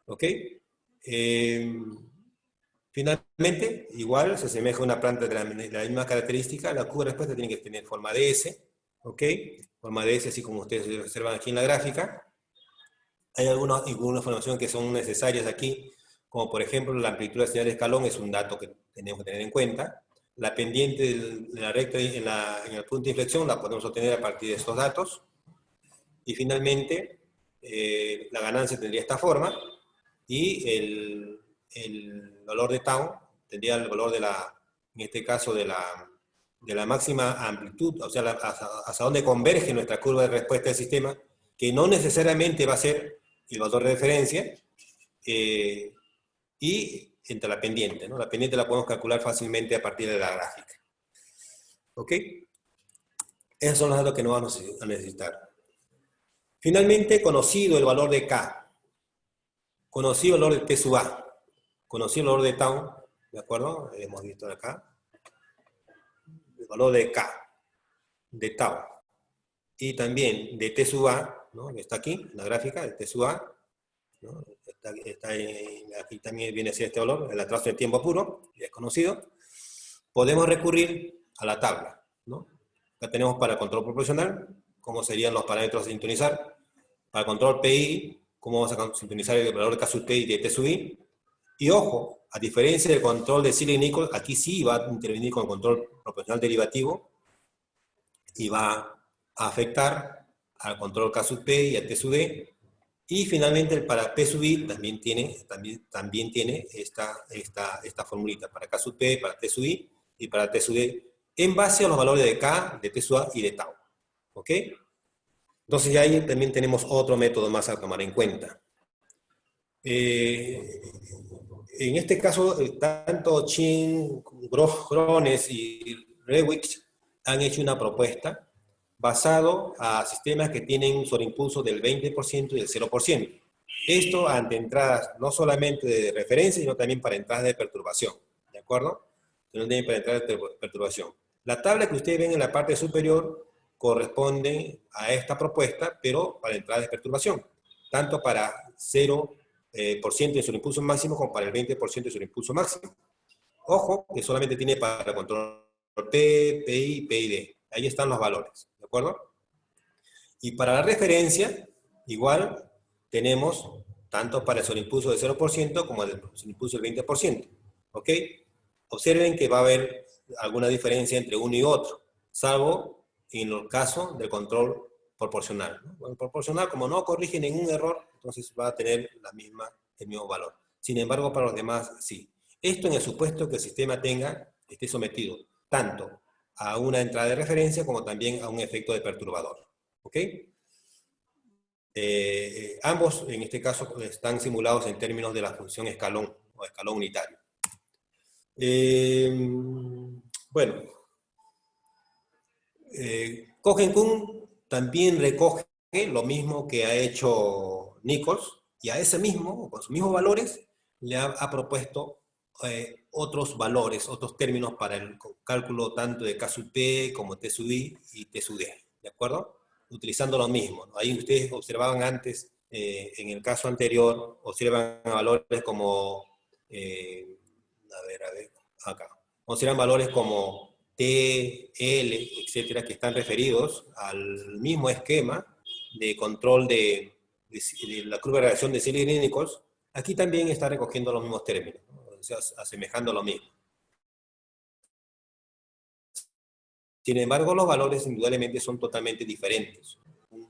¿Ok? Finalmente, igual se asemeja a una planta de la misma característica, la curva de respuesta tiene que tener forma de S, ¿ok? Forma de S, así como ustedes observan aquí en la gráfica. Hay alguna información que son necesarias aquí, como por ejemplo la amplitud de la señal de escalón es un dato que tenemos que tener en cuenta. La pendiente de la recta en el punto de inflexión la podemos obtener a partir de estos datos. Y finalmente, la ganancia tendría esta forma, y el valor de tau tendría el valor en este caso, de la máxima amplitud, o sea, hacia dónde converge nuestra curva de respuesta del sistema, que no necesariamente va a ser el valor de referencia, y entre la pendiente, ¿no? La pendiente la podemos calcular fácilmente a partir de la gráfica. ¿Ok? Esos son los datos que no vamos a necesitar. Finalmente, conocido el valor de K, conocido el valor de T sub A, conocido el valor de tau, ¿de acuerdo? Hemos visto acá. El valor de K, de tau, y también de T sub A, ¿no? Está aquí, en la gráfica, de T sub A, ¿no? Aquí también viene a ser este valor, el atraso de tiempo puro, ya es conocido. Podemos recurrir a la tabla, ¿no? Acá tenemos para el control proporcional, cómo serían los parámetros a sintonizar. Para el control PI, cómo vamos a sintonizar el valor de K sub P y de T sub I. Y ojo, a diferencia del control de Shiller y Nichols, aquí sí va a intervenir con el control proporcional derivativo y va a afectar al control K sub P y a T sub D. Y finalmente, para P sub I también tiene esta formulita para K sub P, para T sub I y para T sub D, en base a los valores de K, de T sub A y de tau. ¿Ok? Entonces ya ahí también tenemos otro método más a tomar en cuenta. En este caso, tanto Chin, Grones y Rewix han hecho una propuesta basado a sistemas que tienen un sobreimpulso del 20% y del 0%. Esto ante entradas no solamente de referencia, sino también para entradas de perturbación. ¿De acuerdo? No también para entradas de perturbación. La tabla que ustedes ven en la parte superior corresponde a esta propuesta, pero para entradas de perturbación. Tanto para 0% de sobreimpulso máximo como para el 20% de sobreimpulso máximo. Ojo, que solamente tiene para control P, PI, PID. Ahí están los valores, ¿de acuerdo? Y para la referencia, igual, tenemos tanto para el sobreimpulso del 0% como el sobreimpulso del 20%. ¿Ok? Observen que va a haber alguna diferencia entre uno y otro, salvo en el caso del control proporcional, ¿no? Bueno, proporcional, como no corrige ningún error, entonces va a tener el mismo valor. Sin embargo, para los demás, sí. Esto en el supuesto que el sistema esté sometido tanto a una entrada de referencia como también a un efecto de perturbador. ¿Ok? Ambos, en este caso, están simulados en términos de la función escalón o escalón unitario. Bueno, Cohen-Kuhn también recoge lo mismo que ha hecho Nichols, y a ese mismo, con sus mismos valores, le ha propuesto otros valores, otros términos para el cálculo tanto de K sub P como T sub I y T sub D, ¿de acuerdo? Utilizando lo mismo, ¿no? Ahí ustedes observaban antes, en el caso anterior, observan valores como, acá, observan valores como T, L, etcétera, que están referidos al mismo esquema de control de la curva de reacción de Seligman-Nichols. Aquí también está recogiendo los mismos términos, ¿no? O sea, asemejando lo mismo. Sin embargo, los valores indudablemente son totalmente diferentes.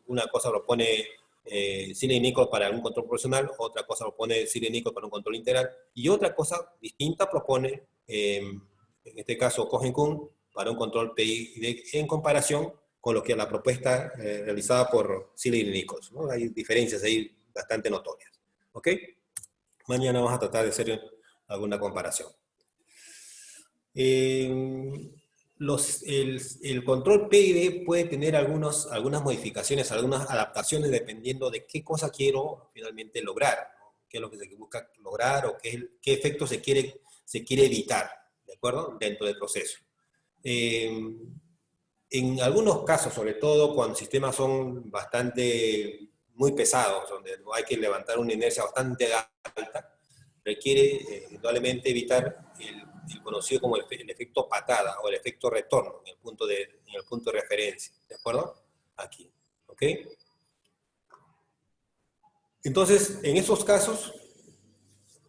Una cosa propone Seligman-Nichols para un control proporcional, otra cosa propone Seligman-Nichols para un control integral, y otra cosa distinta propone, en este caso, Cohen-Kuhn, para un control PID en comparación con lo que la propuesta realizada por Seligman-Nichols, ¿no? Hay diferencias ahí bastante notorias. ¿Ok? Mañana vamos a tratar de hacer alguna comparación. El control PID puede tener algunas modificaciones, algunas adaptaciones dependiendo de qué cosa quiero finalmente lograr, ¿no? Qué es lo que se busca lograr o qué efecto se quiere evitar, ¿de acuerdo? Dentro del proceso. En algunos casos, sobre todo cuando sistemas son muy pesados, donde hay que levantar una inercia bastante alta, requiere indudablemente evitar el conocido como el efecto patada o el efecto retorno en el punto de referencia, ¿de acuerdo? Aquí, ¿ok? Entonces, en esos casos,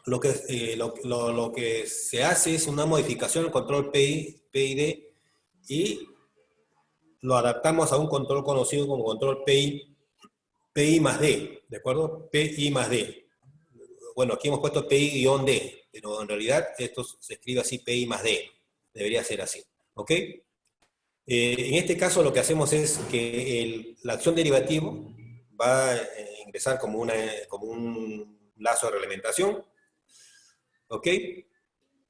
lo que se hace es una modificación del control PID y lo adaptamos a un control conocido como control PI más D, ¿de acuerdo? PI más D. Bueno, aquí hemos puesto PI-D, pero en realidad esto se escribe así, PI más D. Debería ser así, ¿ok? En este caso lo que hacemos es que la acción derivativo va a ingresar como un lazo de reglamentación, ¿ok?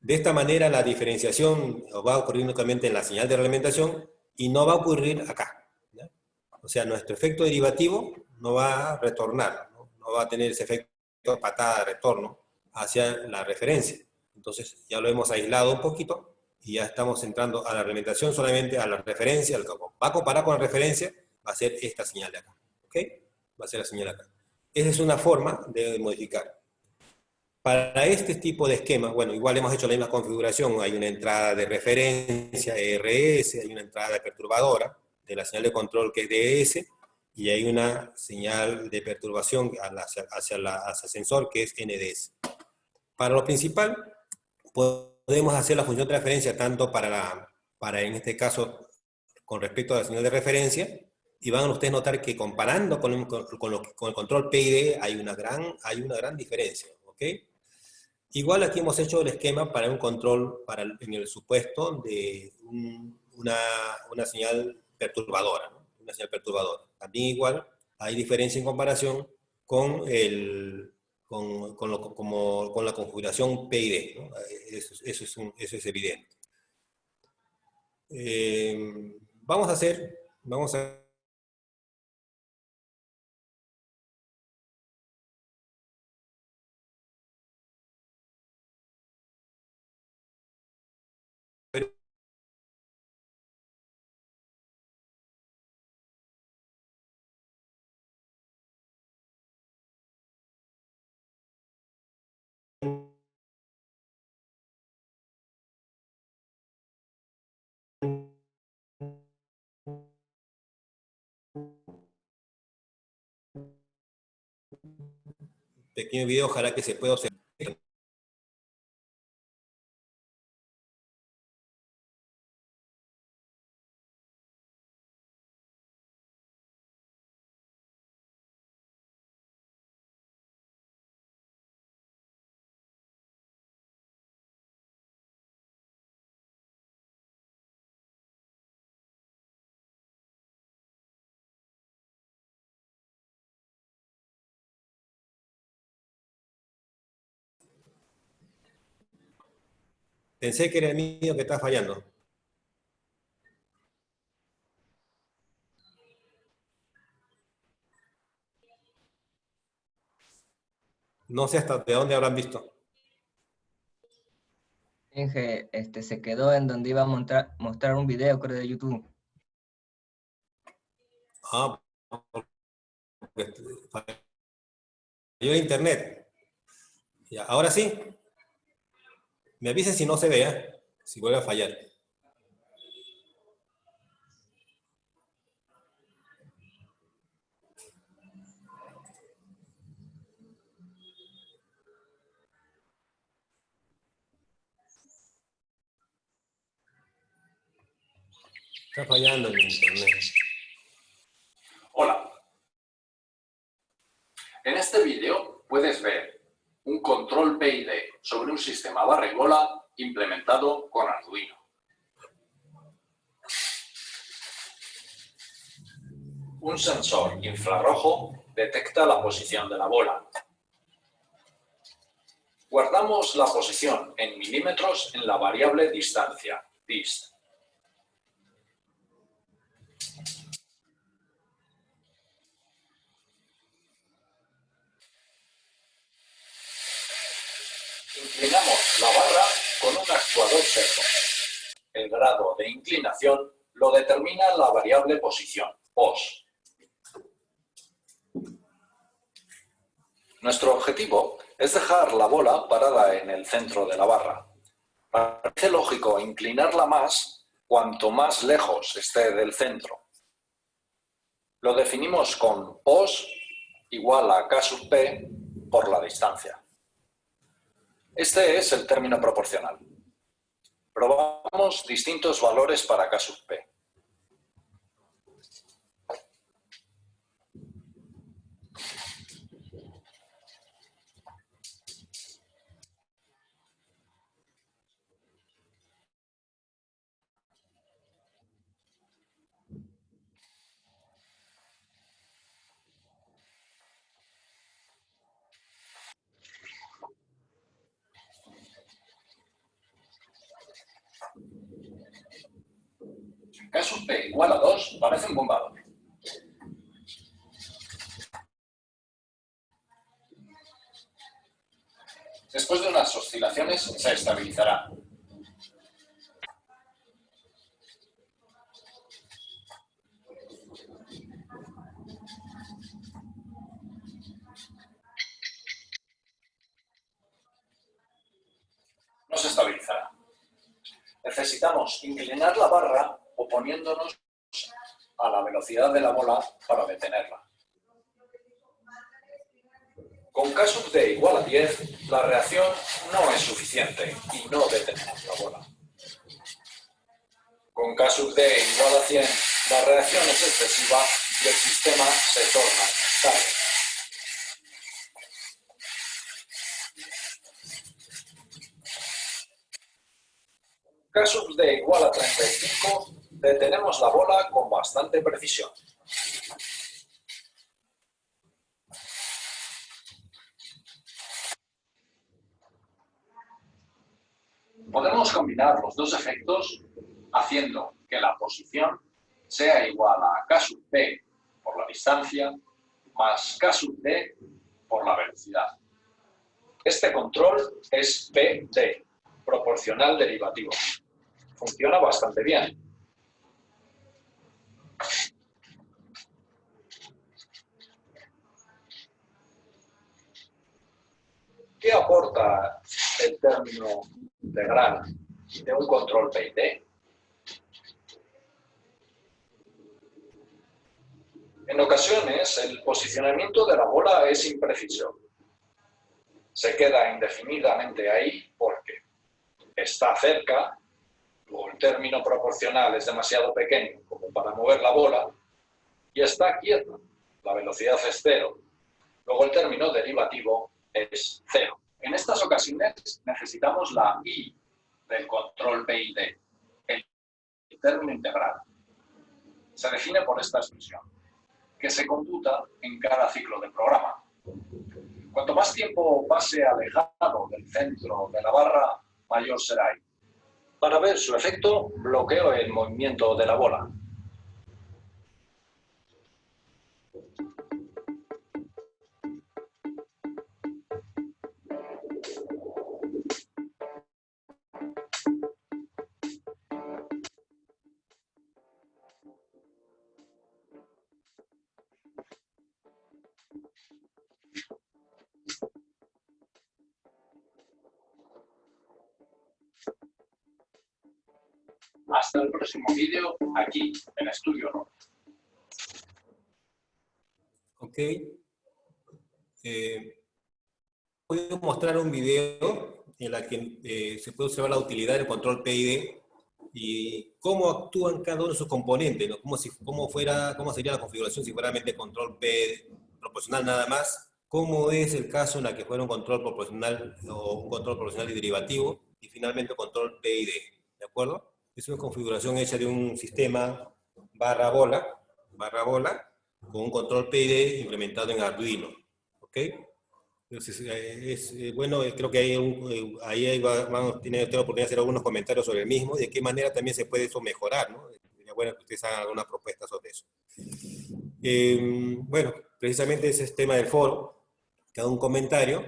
De esta manera la diferenciación va a ocurrir únicamente en la señal de reglamentación y no va a ocurrir acá, ¿ya? O sea, nuestro efecto derivativo no va a retornar, no va a tener ese efecto patada de retorno hacia la referencia. Entonces ya lo hemos aislado un poquito y ya estamos entrando a la reglamentación solamente a la referencia. Lo que va a comparar con la referencia va a ser esta señal de acá, ¿ok? Va a ser la señal acá. Esa es una forma de modificar. Para este tipo de esquema, bueno, igual hemos hecho la misma configuración. Hay una entrada de referencia, ERS, hay una entrada perturbadora de la señal de control que es DS, y hay una señal de perturbación hacia el sensor que es NDS. Para lo principal, podemos hacer la función de transferencia tanto para en este caso, con respecto a la señal de referencia, y van a ustedes notar que comparando con el control PID hay una gran diferencia, ¿ok? Igual aquí hemos hecho el esquema para un control, en el supuesto de una señal perturbadora, ¿no? Una señal perturbadora. También igual hay diferencia en comparación con la configuración PID, ¿no? Eso es evidente. Vamos a pequeño video, ojalá que se pueda observar. Pensé que era el mío que está fallando. No sé hasta de dónde habrán visto. Inge, se quedó en donde iba a mostrar un video, creo, de YouTube. Ah, porque falló el internet. Ya, ahora sí. Me avisen si no se vea, si vuelve a fallar. Está fallando el internet. Hola. En este vídeo puedes ver un control PID sobre un sistema barra y bola implementado con Arduino. Un sensor infrarrojo detecta la posición de la bola. Guardamos la posición en milímetros en la variable distancia, dist. Inclinamos la barra con un actuador seco. El grado de inclinación lo determina la variable posición, pos. Nuestro objetivo es dejar la bola parada en el centro de la barra. Parece lógico inclinarla más cuanto más lejos esté del centro. Lo definimos con pos igual a k sub p por la distancia. Este es el término proporcional. Probamos distintos valores para k sub p. K sub p igual a 2 parece un buen valor. Después de unas oscilaciones se estabilizará. No se estabilizará. Necesitamos inclinar la barra oponiéndonos a la velocidad de la bola para detenerla. Con K sub d igual a 10, la reacción no es suficiente y no detenemos la bola. Con K sub d igual a 100, la reacción es excesiva y el sistema se torna inestable. K sub d igual a 35, detenemos la bola con bastante precisión. Podemos combinar los dos efectos haciendo que la posición sea igual a K sub p por la distancia más K sub d por la velocidad. Este control es PD, proporcional derivativo. Funciona bastante bien. ¿Qué aporta el término integral de un control PID? En ocasiones, el posicionamiento de la bola es impreciso. Se queda indefinidamente ahí porque está cerca, luego el término proporcional es demasiado pequeño como para mover la bola, y está quieta, la velocidad es cero. Luego el término derivativo es cero. En estas ocasiones necesitamos la I del control PID, el término integral. Se define por esta expresión, que se computa en cada ciclo del programa. Cuanto más tiempo pase alejado del centro de la barra, mayor será I. para ver su efecto bloqueo el movimiento de la bola. Hasta el próximo vídeo, aquí, en Estudio Rock. Ok. Voy a mostrar un video en la que se puede observar la utilidad del control PID y cómo actúan cada uno de sus componentes, ¿no? Cómo sería la configuración si fuera realmente control P proporcional nada más, cómo es el caso en la que fuera un control proporcional o un control proporcional y derivativo, y finalmente control PID, ¿de acuerdo? Es una configuración hecha de un sistema barra bola, con un control PID implementado en Arduino, ¿ok? Entonces, bueno, creo que tiene la oportunidad de hacer algunos comentarios sobre el mismo, y de qué manera también se puede eso mejorar, ¿no? Sería bueno que ustedes hagan alguna propuesta sobre eso. Bueno, precisamente ese es el tema del foro, que haga un comentario,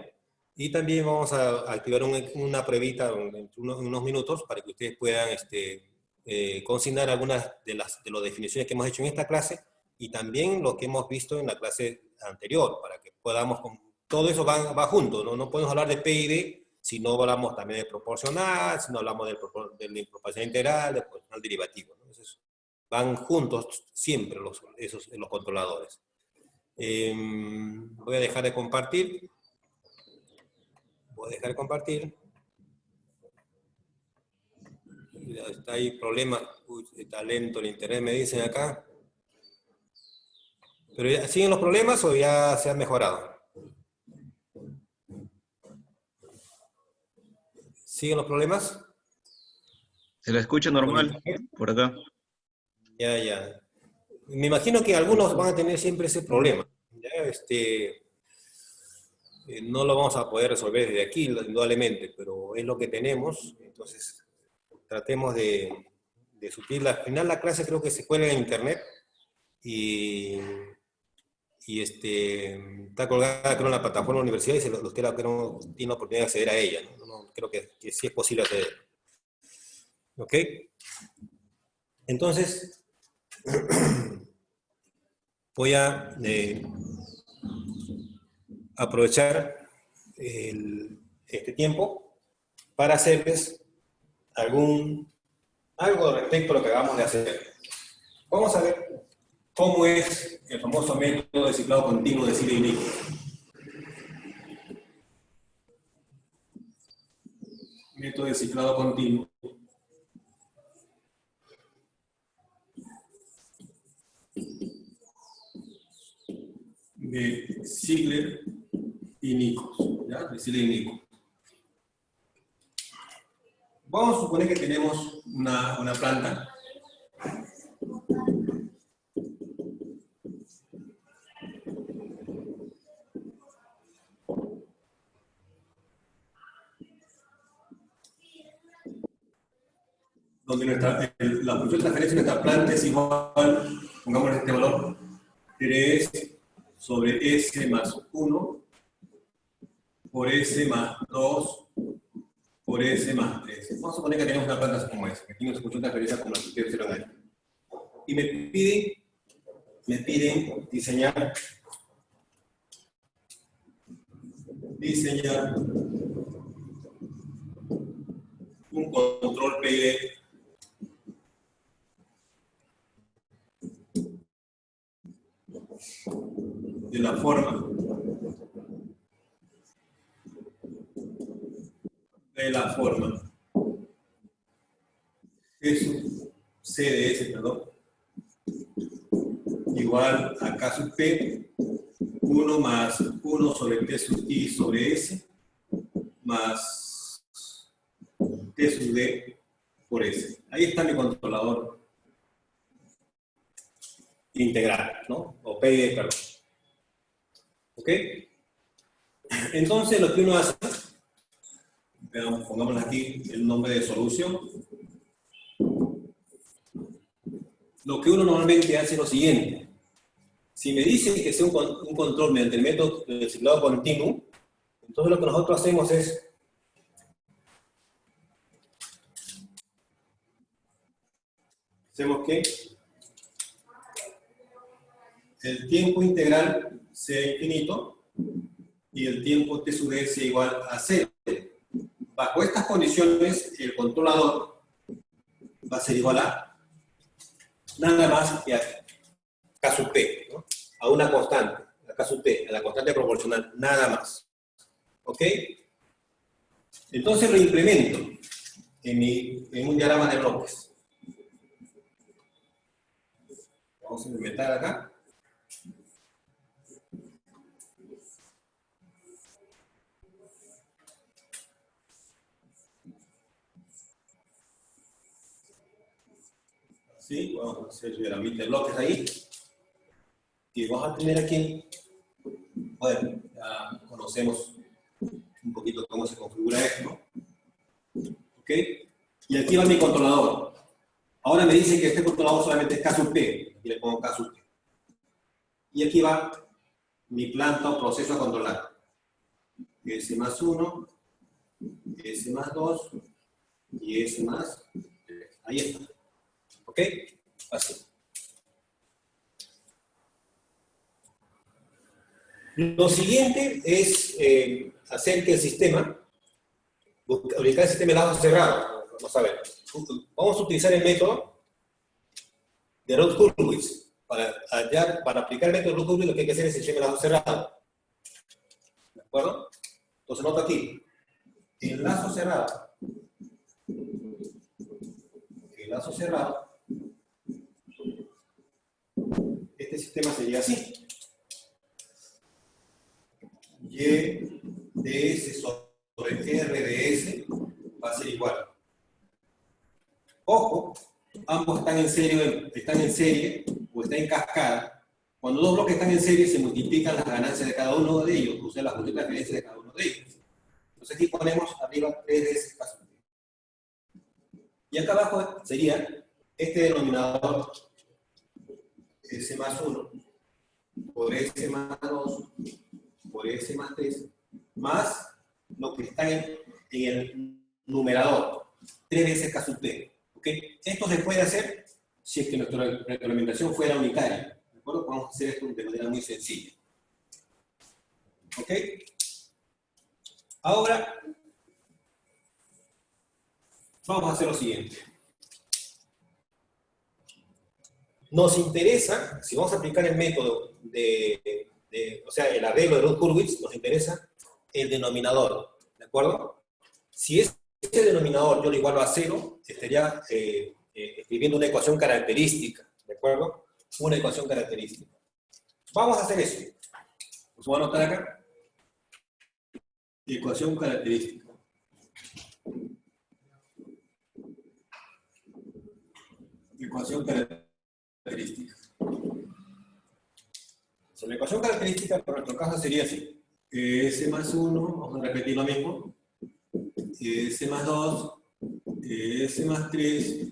y también vamos a activar una pruebita en unos minutos para que ustedes puedan consignar algunas de las definiciones que hemos hecho en esta clase, y también lo que hemos visto en la clase anterior, para que podamos... Todo eso va junto, ¿no? No podemos hablar de PID si no hablamos también de proporcional, si no hablamos de la proporcional integral, de proporcional derivativo, ¿no? Entonces, van juntos siempre los controladores. Voy a dejar de compartir. Está ahí problemas. Uy, está lento el internet, me dicen acá. ¿Pero ya siguen los problemas o ya se han mejorado? ¿Siguen los problemas? Se la escucha normal por acá. Ya. Me imagino que algunos van a tener siempre ese problema. ¿Ya? No lo vamos a poder resolver desde aquí, indudablemente, pero es lo que tenemos. Entonces, tratemos de suplirla. Al final la clase creo que se cuelga en internet y está colgada creo en la plataforma de la universidad, y usted tiene la oportunidad de acceder a ella, ¿no? Creo que sí es posible acceder. ¿Ok? Entonces, voy a aprovechar este tiempo para hacerles algo respecto a lo que acabamos de hacer. Vamos a ver cómo es el famoso método de ciclado continuo de Seeley Nichols. Método de ciclado continuo. De Ziegler y Nichols, ¿ya? De Ziegler y Nichols. Vamos a suponer que tenemos una planta donde la función de transferencia de nuestra planta es igual, pongamos este valor, 3 sobre S más 1 por S más 2 por S más 3. Vamos a suponer que tenemos una planta como esa, que tiene una función de transferencia como la que ustedes hicieron ahí. Y me piden diseñar un control PID de la forma C de S, perdón, igual a K sub P, 1 más 1 sobre T sub I sobre S, más T sub D por S. Ahí está mi controlador integral, ¿no? O PID, perdón. ¿Ok? Entonces, lo que uno hace, veamos, pongámosle aquí el nombre de solución, lo que uno normalmente hace es lo siguiente. Si me dicen que sea un control mediante el método del ciclado continuo, entonces lo que nosotros hacemos es que el tiempo integral sea infinito y el tiempo t sub d sea igual a 0. Bajo estas condiciones, el controlador va a ser igual a nada más que a k sub t, ¿no? A una constante, a k sub t, a la constante proporcional, nada más. ¿Ok? Entonces lo implemento en un diagrama de bloques. Vamos a implementar acá. ¿Sí? Vamos a hacer diagramitas de bloques ahí. Y vamos a tener aquí, bueno, ya conocemos un poquito cómo se configura esto, ¿no? ¿Ok? Y aquí va mi controlador. Ahora me dice que este controlador solamente es K sub P. Aquí le pongo K sub P. Y aquí va mi planta o proceso a controlar. S más 1, S más 2 y S más 3. Ahí está. ¿Ok? Así. Lo siguiente es hacer que el sistema, ubicar el sistema en lado cerrado. Vamos a ver. Vamos a utilizar el método de Routh-Hurwitz. Para aplicar el método de Routh-Hurwitz lo que hay que hacer es el sistema en lado cerrado. ¿De acuerdo? Entonces nota aquí. El lazo cerrado. Este sistema sería así. Y de S sobre R de S va a ser igual. Ojo, ambos están en serie o están en cascada. Cuando dos bloques están en serie se multiplican las ganancias de cada uno de ellos, o sea, las funciones de referencia de cada uno de ellos. Entonces aquí ponemos arriba 3 de S caso. Y acá abajo sería este denominador S más 1 por S más 2 por S más 3 más lo que está en el numerador, 3 veces K sub T. ¿Okay? Esto se puede hacer si es que nuestra reglamentación fuera unitaria. ¿De acuerdo? Podemos hacer esto de manera muy sencilla. ¿Ok? Ahora, vamos a hacer lo siguiente. Nos interesa, si vamos a aplicar el método o sea, el arreglo de Routh-Hurwitz, nos interesa el denominador, ¿de acuerdo? Si ese denominador yo lo igualo a 0, estaría escribiendo una ecuación característica, ¿de acuerdo? Una ecuación característica. Vamos a hacer eso. Pues voy a anotar acá. Ecuación característica. Ecuación característica. So, la ecuación característica por nuestro caso sería así. S más 1, vamos a repetir lo mismo. S más 2, S más 3,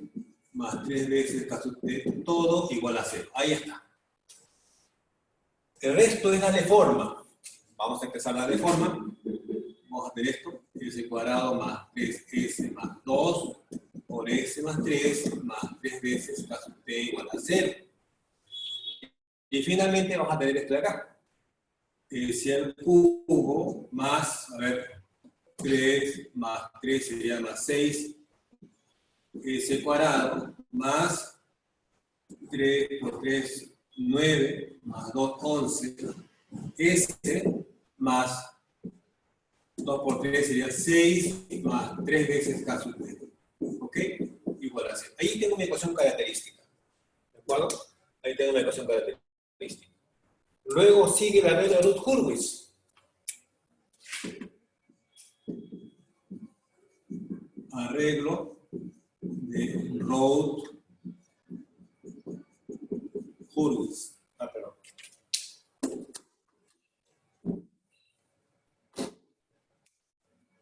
más 3 veces K sub T, todo igual a 0. Ahí está. El resto es darle forma. Vamos a empezar a darle forma. Vamos a hacer esto. S cuadrado más 3S más 2 por S más 3 más 3 veces K sub T igual a 0. Y finalmente vamos a tener esto de acá. S al cubo más, a ver, 3 más 3 sería más 6. S cuadrado más 3 por 3, 9, más 2, 11. S más 2 por 3 sería 6, más 3 veces K sub T. ¿Ok? Igual a 0. Ahí tengo mi ecuación característica. ¿De acuerdo? Ahí tengo mi ecuación característica. Luego sigue la regla de Routh-Hurwitz. Arreglo de Routh-Hurwitz. Perdón.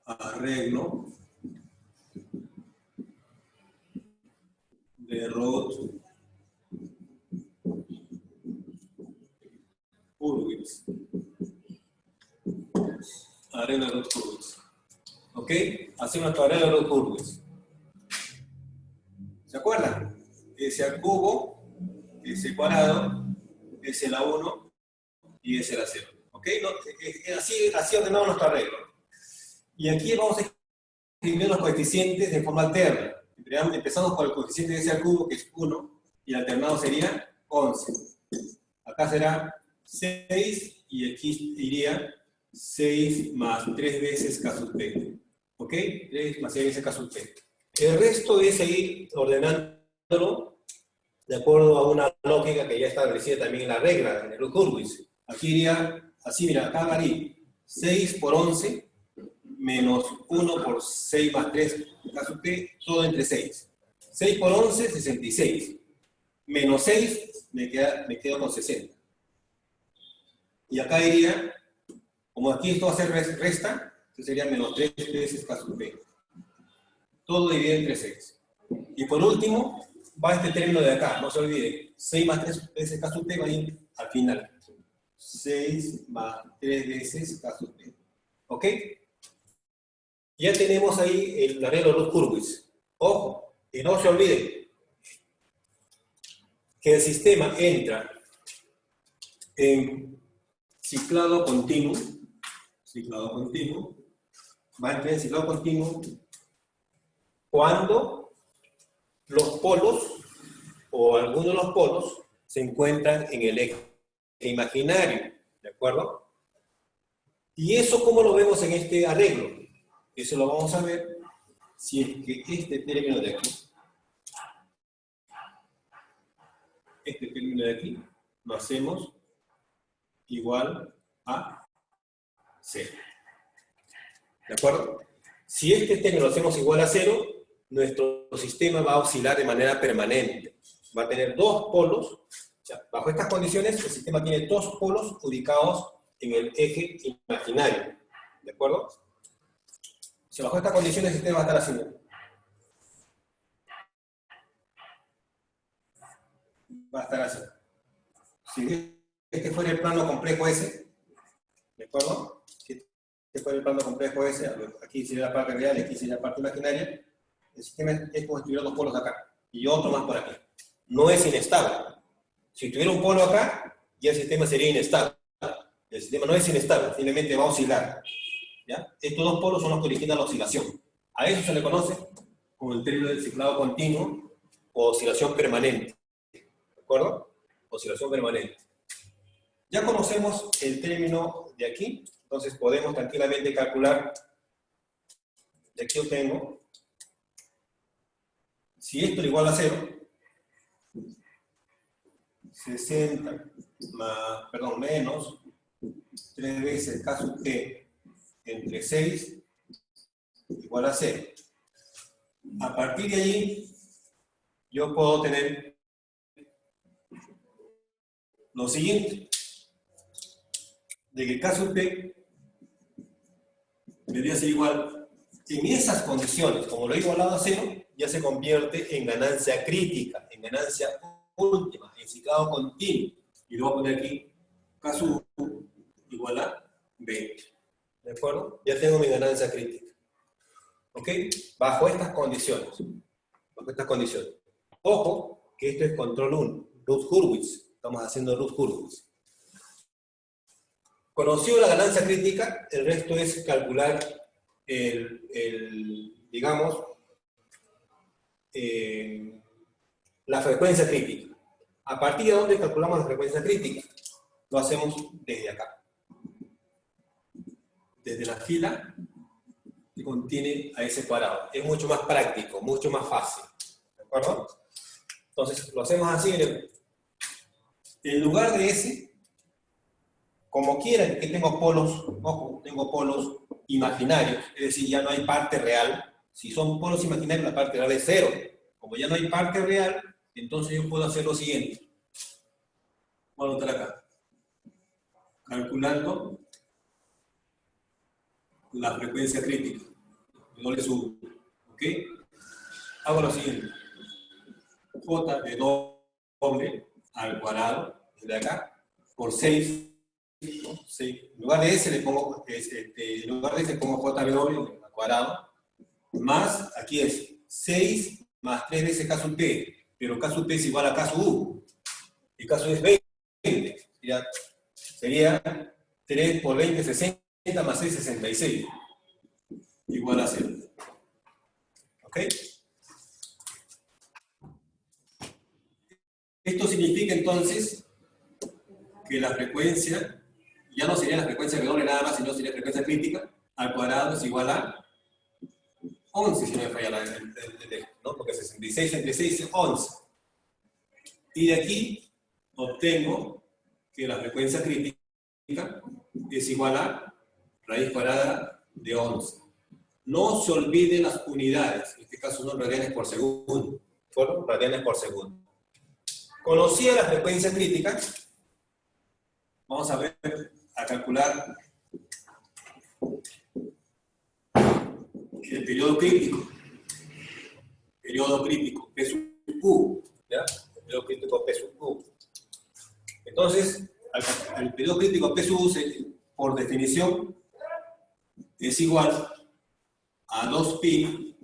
Arreglo de Routh-Hurwitz. arreglo de Routh-Hurwitz. ¿Ok? Hacemos nuestro arreglo de Routh-Hurwitz. ¿Se acuerdan? S al cubo, S cuadrado, S a la 1 y S a la 0. ¿Ok? No, así ordenamos nuestro arreglo. Y aquí vamos a escribir los coeficientes de forma alterna. Empezamos con el coeficiente de S al cubo, que es 1, y el alternado sería 11. Acá será 6, y aquí iría 6 más 3 veces K sub P. ¿Ok? 3 más 6 veces K sub P. El resto es seguir ordenándolo de acuerdo a una lógica que ya está establecida también en la regla de Routh-Hurwitz. Aquí iría así, mira, acá varía 6 por 11 menos 1 por 6 más 3 K sub P, todo entre 6. 6 por 11, 66. Menos 6, me quedo con 60. Y acá iría, como aquí esto va a ser resta, entonces sería menos 3 veces K sub P. Todo dividido entre 6. Y por último, va este término de acá, no se olvide. 6 más 3 veces K sub P va a ir al final. 6 más 3 veces K sub P. ¿Ok? Ya tenemos ahí el arreglo de Routh-Hurwitz. Ojo, y no se olviden que el sistema entra en ciclado continuo, va a entrar en ciclado continuo cuando los polos, o algunos de los polos, se encuentran en el eje imaginario, ¿de acuerdo? ¿Y eso cómo lo vemos en este arreglo? Eso lo vamos a ver si es que este término de aquí, lo hacemos igual a 0. ¿De acuerdo? Si este término lo hacemos igual a 0, nuestro sistema va a oscilar de manera permanente. Va a tener dos polos. O sea, bajo estas condiciones, el sistema tiene dos polos ubicados en el eje imaginario. ¿De acuerdo? Si bajo estas condiciones el sistema va a estar así. Va a estar así. Si este fuera el plano complejo S, ¿de acuerdo? Si este fuera el plano complejo S, aquí sería la parte real y aquí sería la parte imaginaria, el sistema es como si tuviera dos polos acá y otro más por aquí. No es inestable. Si tuviera un polo acá, ya el sistema sería inestable. El sistema no es inestable, simplemente va a oscilar. ¿Ya? Estos dos polos son los que originan la oscilación. A eso se le conoce como el término del ciclado continuo o oscilación permanente. ¿De acuerdo? Oscilación permanente. Ya conocemos el término de aquí, entonces podemos tranquilamente calcular. De aquí obtengo, si esto es igual a 0, 60 más, menos 3 veces K sub T entre 6 igual a 0. A partir de allí, yo puedo tener lo siguiente, de que K sub P debería ser igual, en esas condiciones, como lo he igualado a 0, ya se convierte en ganancia crítica, en ganancia última, en ciclado continuo. Y lo voy a poner aquí, K sub igual a 20. ¿De acuerdo? Ya tengo mi ganancia crítica. ¿Ok? Bajo estas condiciones. Bajo estas condiciones. Ojo, que esto es control 1, Routh-Hurwitz. Estamos haciendo Routh-Hurwitz. Conocido la ganancia crítica, el resto es calcular digamos, la frecuencia crítica. ¿A partir de dónde calculamos la frecuencia crítica? Lo hacemos desde acá. Desde la fila que contiene a S cuadrado. Es mucho más práctico, mucho más fácil. ¿De acuerdo? Entonces, lo hacemos así. En lugar de S, como quieran, que tengo polos, ojo, tengo polos imaginarios, es decir, ya no hay parte real. Si son polos imaginarios, la parte real es 0. Como ya no hay parte real, entonces yo puedo hacer lo siguiente. Voy a anotar acá. Calculando la frecuencia crítica. Yo le subo. ¿Ok? Hago lo siguiente. J de doble al cuadrado, desde acá, por 6. ¿no? 6 Sí, en lugar de S le pongo, en lugar de S le pongo JW al cuadrado, más, aquí es 6 más 3 veces K sub P, pero K sub P es igual a K sub U, y K sub es 20, sería 3 por 20, 60, más 6, 66, igual a 0. ¿Ok? Esto significa entonces que la frecuencia, ya no sería la frecuencia W nada más, sino sería frecuencia crítica, al cuadrado es igual a 11, si no me falla ¿no? Porque 66 entre 6 es 11. Y de aquí obtengo que la frecuencia crítica es igual a raíz cuadrada de 11. No se olviden las unidades, en este caso son radianes por segundo. ¿Fueron? Radianes por segundo. Conocida la frecuencia crítica, vamos a ver, a calcular el periodo crítico. Periodo crítico, P sub Q. ¿Ya? El periodo crítico P sub Q. Entonces, el periodo crítico P sub U, por definición, es igual a 2pi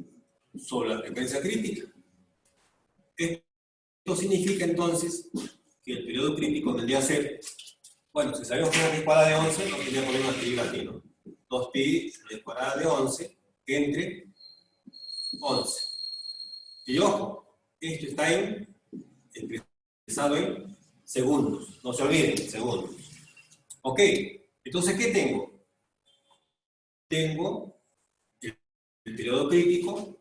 sobre la frecuencia crítica. Esto significa entonces que el periodo crítico vendría a ser, bueno, si sabemos que es raíz cuadrada de 11, no tendría problema escribir aquí, ¿no? 2pi raíz cuadrada de 11 entre 11. Y ojo, esto está expresado en segundos, no se olviden, segundos. Ok, entonces, ¿qué tengo? Tengo el periodo crítico,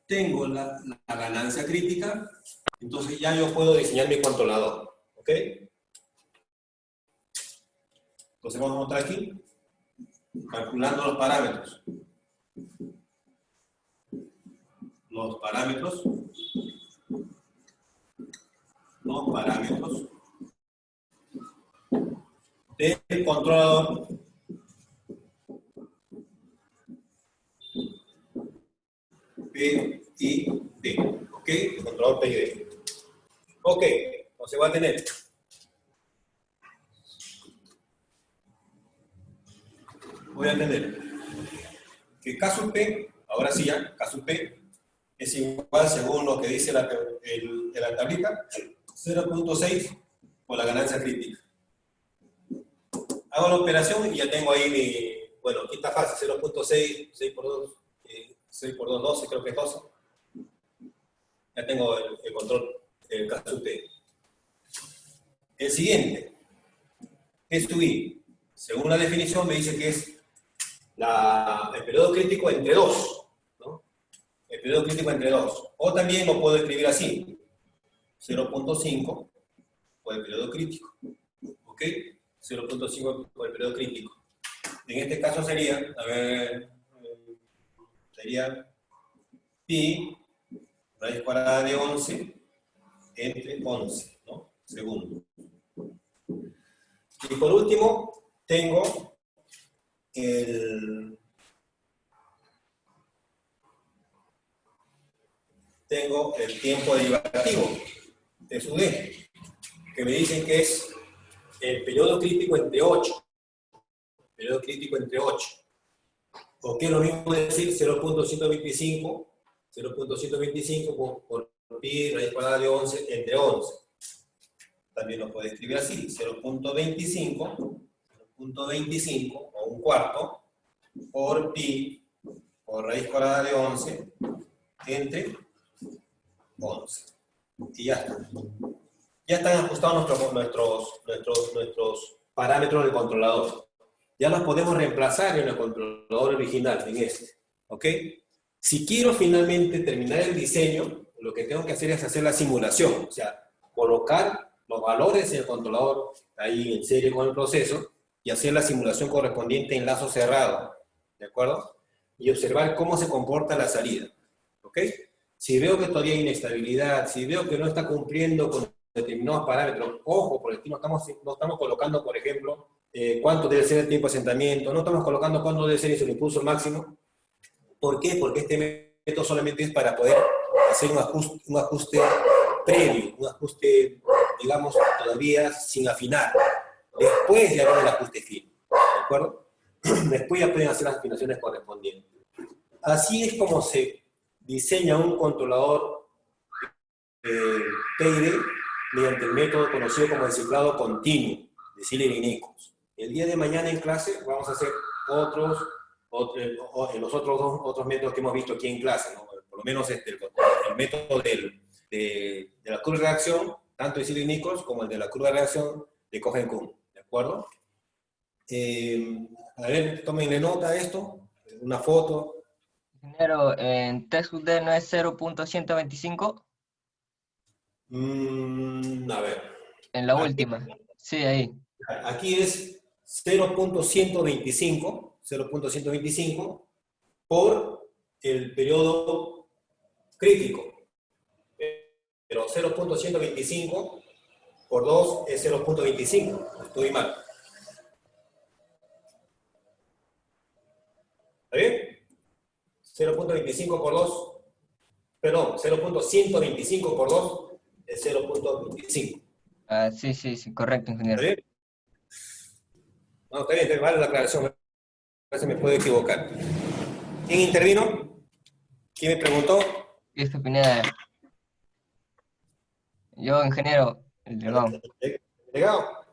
tengo la ganancia crítica, entonces ya yo puedo diseñar mi controlador, ¿ok? Entonces vamos a mostrar aquí, calculando los parámetros. Los parámetros del controlador P y D. ¿Ok? El controlador P y D. Ok, entonces va a tener que K sub P, ahora sí ya, K sub P es igual, según lo que dice la tablita, 0.6 por la ganancia crítica. Hago la operación y ya tengo ahí mi, bueno, aquí está fácil, 0.6, 6 por 2, 6 por 2, 12, creo que es 12. Ya tengo el control del K sub P. El siguiente, P sub I, según la definición me dice que es el periodo crítico entre 2. El periodo crítico entre 2. O también lo puedo escribir así. 0.5 por el periodo crítico. ¿Ok? 0.5 por el periodo crítico. En este caso sería, a ver, sería pi raíz cuadrada de 11 entre 11, ¿no? Segundo. Y por último, tengo el tiempo derivativo de sub D, que me dicen que es el periodo crítico entre 8. Periodo crítico entre 8. ¿O qué es lo mismo decir 0.125 por pi raíz cuadrada de 11 entre 11? También lo puede escribir así, 0.25 o un cuarto por pi por raíz cuadrada de 11 entre 11. Y ya está. Ya están ajustados nuestros parámetros del controlador. Ya los podemos reemplazar en el controlador original, en este. ¿Ok? Si quiero finalmente terminar el diseño, lo que tengo que hacer es hacer la simulación. O sea, colocar los valores en el controlador ahí en serie con el proceso y hacer la simulación correspondiente en lazo cerrado. ¿De acuerdo? Y observar cómo se comporta la salida. ¿Ok? Si veo que todavía hay inestabilidad, si veo que no está cumpliendo con determinados parámetros, ojo, por el estilo, no estamos colocando, por ejemplo, cuánto debe ser el tiempo de asentamiento, no estamos colocando cuánto debe ser el impulso máximo. ¿Por qué? Porque este método solamente es para poder hacer un ajuste previo, un ajuste, digamos, todavía sin afinar. Después ya viene el ajuste fino. acuerdo? Después ya pueden hacer las afinaciones correspondientes. Así es como se diseña un controlador PID mediante el método conocido como el ciclado continuo de Ziegler-Nichols. El día de mañana en clase vamos a hacer los otros métodos que hemos visto aquí en clase, ¿no? Por lo menos el método de la curva de reacción, tanto de Ziegler-Nichols como el de la curva de reacción de Cohen-Kuhn, ¿de acuerdo? A ver, tómenle nota de esto, una foto. Ingeniero, en TextUD no es 0.125, A ver, en la aquí, última. Sí, ahí. aquí es 0.125 por el periodo crítico. Pero 0.125 por 2 es 0.25. Estoy mal. ¿Está bien? 0.25 por 2, perdón, 0.125 por 2 es 0.25. Ah, sí, sí, sí, correcto, ¿Está ingeniero. bien? No, está bien, vale la aclaración. A veces me puedo equivocar. ¿Quién intervino? ¿Quién me preguntó? Cristo Pineda. Yo, ingeniero, el delegado. ¿Delegado?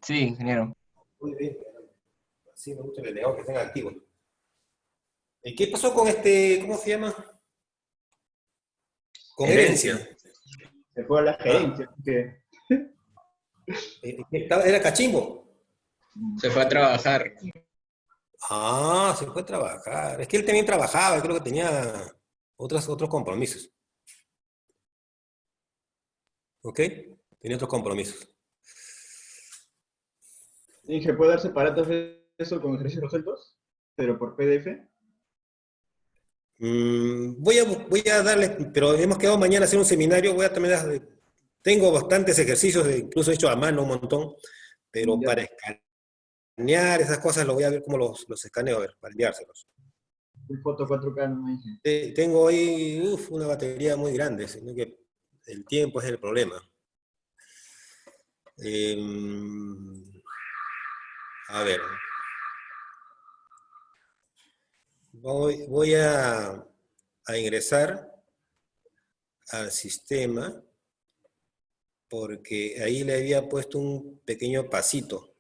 Sí, ingeniero. Muy bien. Sí, me gusta el delegado que estén activos. ¿Y qué pasó con este, cómo se llama? Con herencia. Se fue a la gerencia. Que Era cachimbo. Se fue a trabajar. Ah, se fue a trabajar. Es que él también trabajaba, creo que tenía otros compromisos. ¿Ok? Tenía otros compromisos. Dije, ¿puede dar separados de eso con ejercicios resueltos? Pero por PDF. Voy a darles, pero hemos quedado mañana a hacer un seminario, voy a también tengo bastantes ejercicios, incluso he hecho a mano un montón, pero Ya. para escanear esas cosas lo voy a ver cómo los escaneo, a ver, para enviárselos. Un foto 4K, no me dije. Tengo ahí una batería muy grande, sino que el tiempo es el problema. A ver. Voy a ingresar al sistema porque ahí le había puesto un pequeño pasito.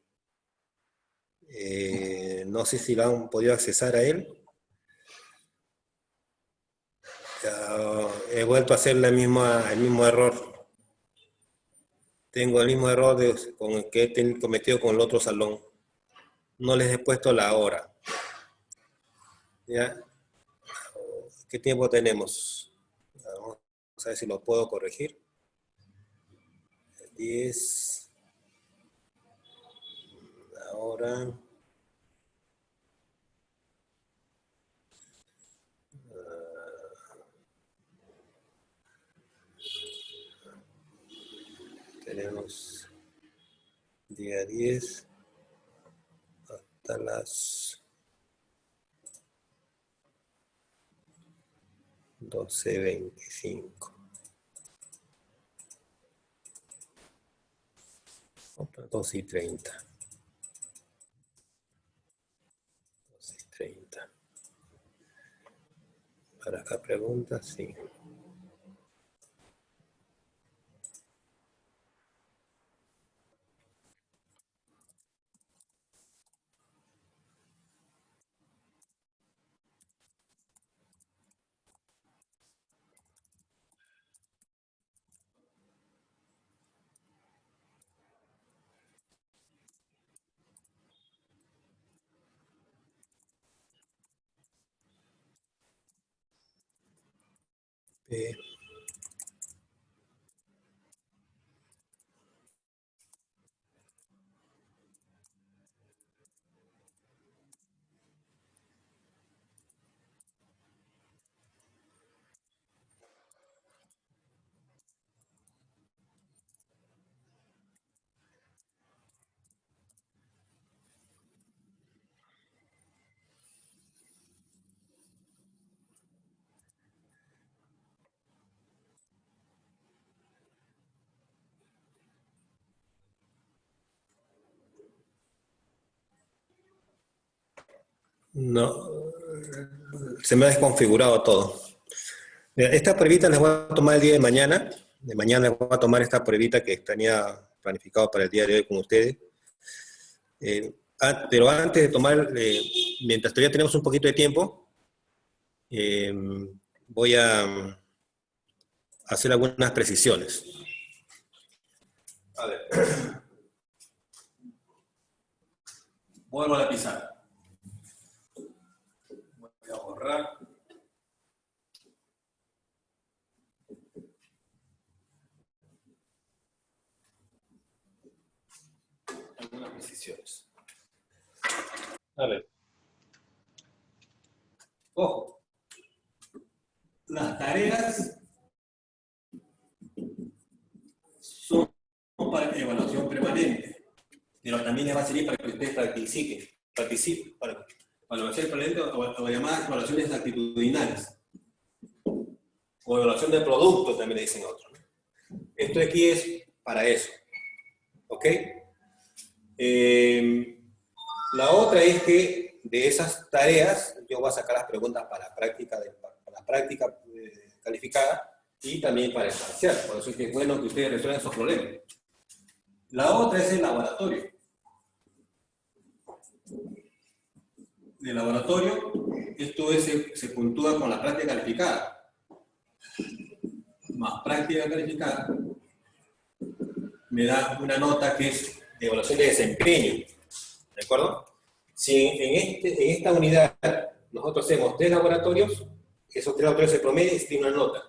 No sé si lo han podido accesar a él. He vuelto a hacer el mismo error. Tengo el mismo error con el que he cometido con el otro salón. No les he puesto la hora. ¿Ya? ¿Qué tiempo tenemos? Vamos a ver si lo puedo corregir. 10. Ahora. Tenemos día 10 hasta las 12:25. 12:30. 12:30. Para acá preguntas, sí. P. No, se me ha desconfigurado todo. Mira, esta pruebita les voy a tomar el día de mañana. De mañana les voy a tomar esta pruebita que tenía planificado para el día de hoy con ustedes. Pero antes de tomar, mientras todavía tenemos un poquito de tiempo, voy a hacer algunas precisiones. A ver. Vuelvo a la pizarra. Voy a borrar. Algunas precisiones. A ver. Ojo. Las tareas son para evaluación permanente, pero también les va a servir para que ustedes participen para evaluación permanente o llamadas evaluaciones actitudinales, o evaluación de producto también le dicen otros, ¿no? Esto de aquí es para eso, ¿ok? La otra es que de esas tareas yo voy a sacar las preguntas para práctica calificada y también para el parcial. Por eso es que es bueno que ustedes resuelvan esos problemas. La otra es el laboratorio. El laboratorio, esto se puntúa con la práctica calificada. Más práctica calificada me da una nota que es de evaluación de desempeño. ¿De acuerdo? Si en esta unidad nosotros hacemos 3 laboratorios, esos 3 laboratorios se promedian y tienen una nota.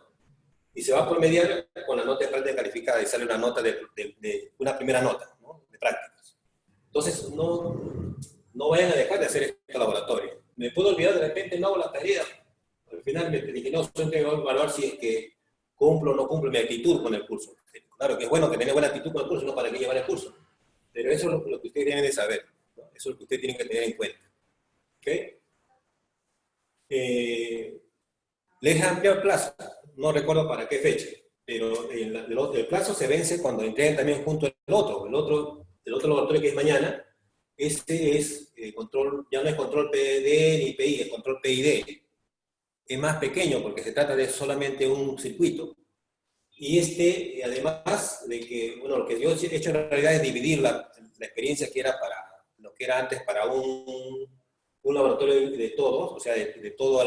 Y se va a promediar con la nota de práctica calificada y sale una nota de una primera nota, ¿no? De prácticas. Entonces, no vayan a dejar de hacer este laboratorio. Me puedo olvidar de repente, no hago la tarea. Al final me dije, no, tengo que evaluar si es que cumplo o no cumplo mi actitud con el curso. Claro que es bueno que tenga buena actitud con el curso, no para qué llevar el curso. Pero eso es lo que ustedes deben de saber, ¿no? Eso es lo que ustedes tienen que tener en cuenta. ¿Ok? Les he ampliado el plazo, no recuerdo para qué fecha, pero el plazo se vence cuando entreguen también junto el otro laboratorio que es mañana. Este es control, ya no es control PID ni PI, es control PID. Es más pequeño porque se trata de solamente un circuito. Y además de que, bueno, lo que yo he hecho en realidad es dividir la experiencia que era para, lo que era antes para un laboratorio de todos, o sea, de todo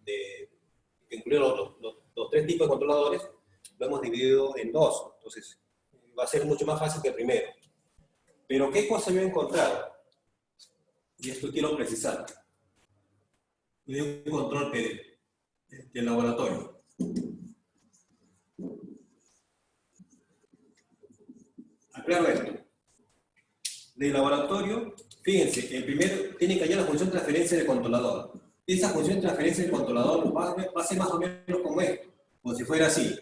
que incluye los 3 tipos de controladores, lo hemos dividido en 2. Entonces, va a ser mucho más fácil que el primero. Pero, ¿qué cosa yo he encontrado? Y esto quiero precisar. De un control del laboratorio. Aclaro esto. Del laboratorio, fíjense, el primero tiene que hallar la función de transferencia del controlador. Esa función de transferencia del controlador va a ser más o menos como esto, como si fuera así.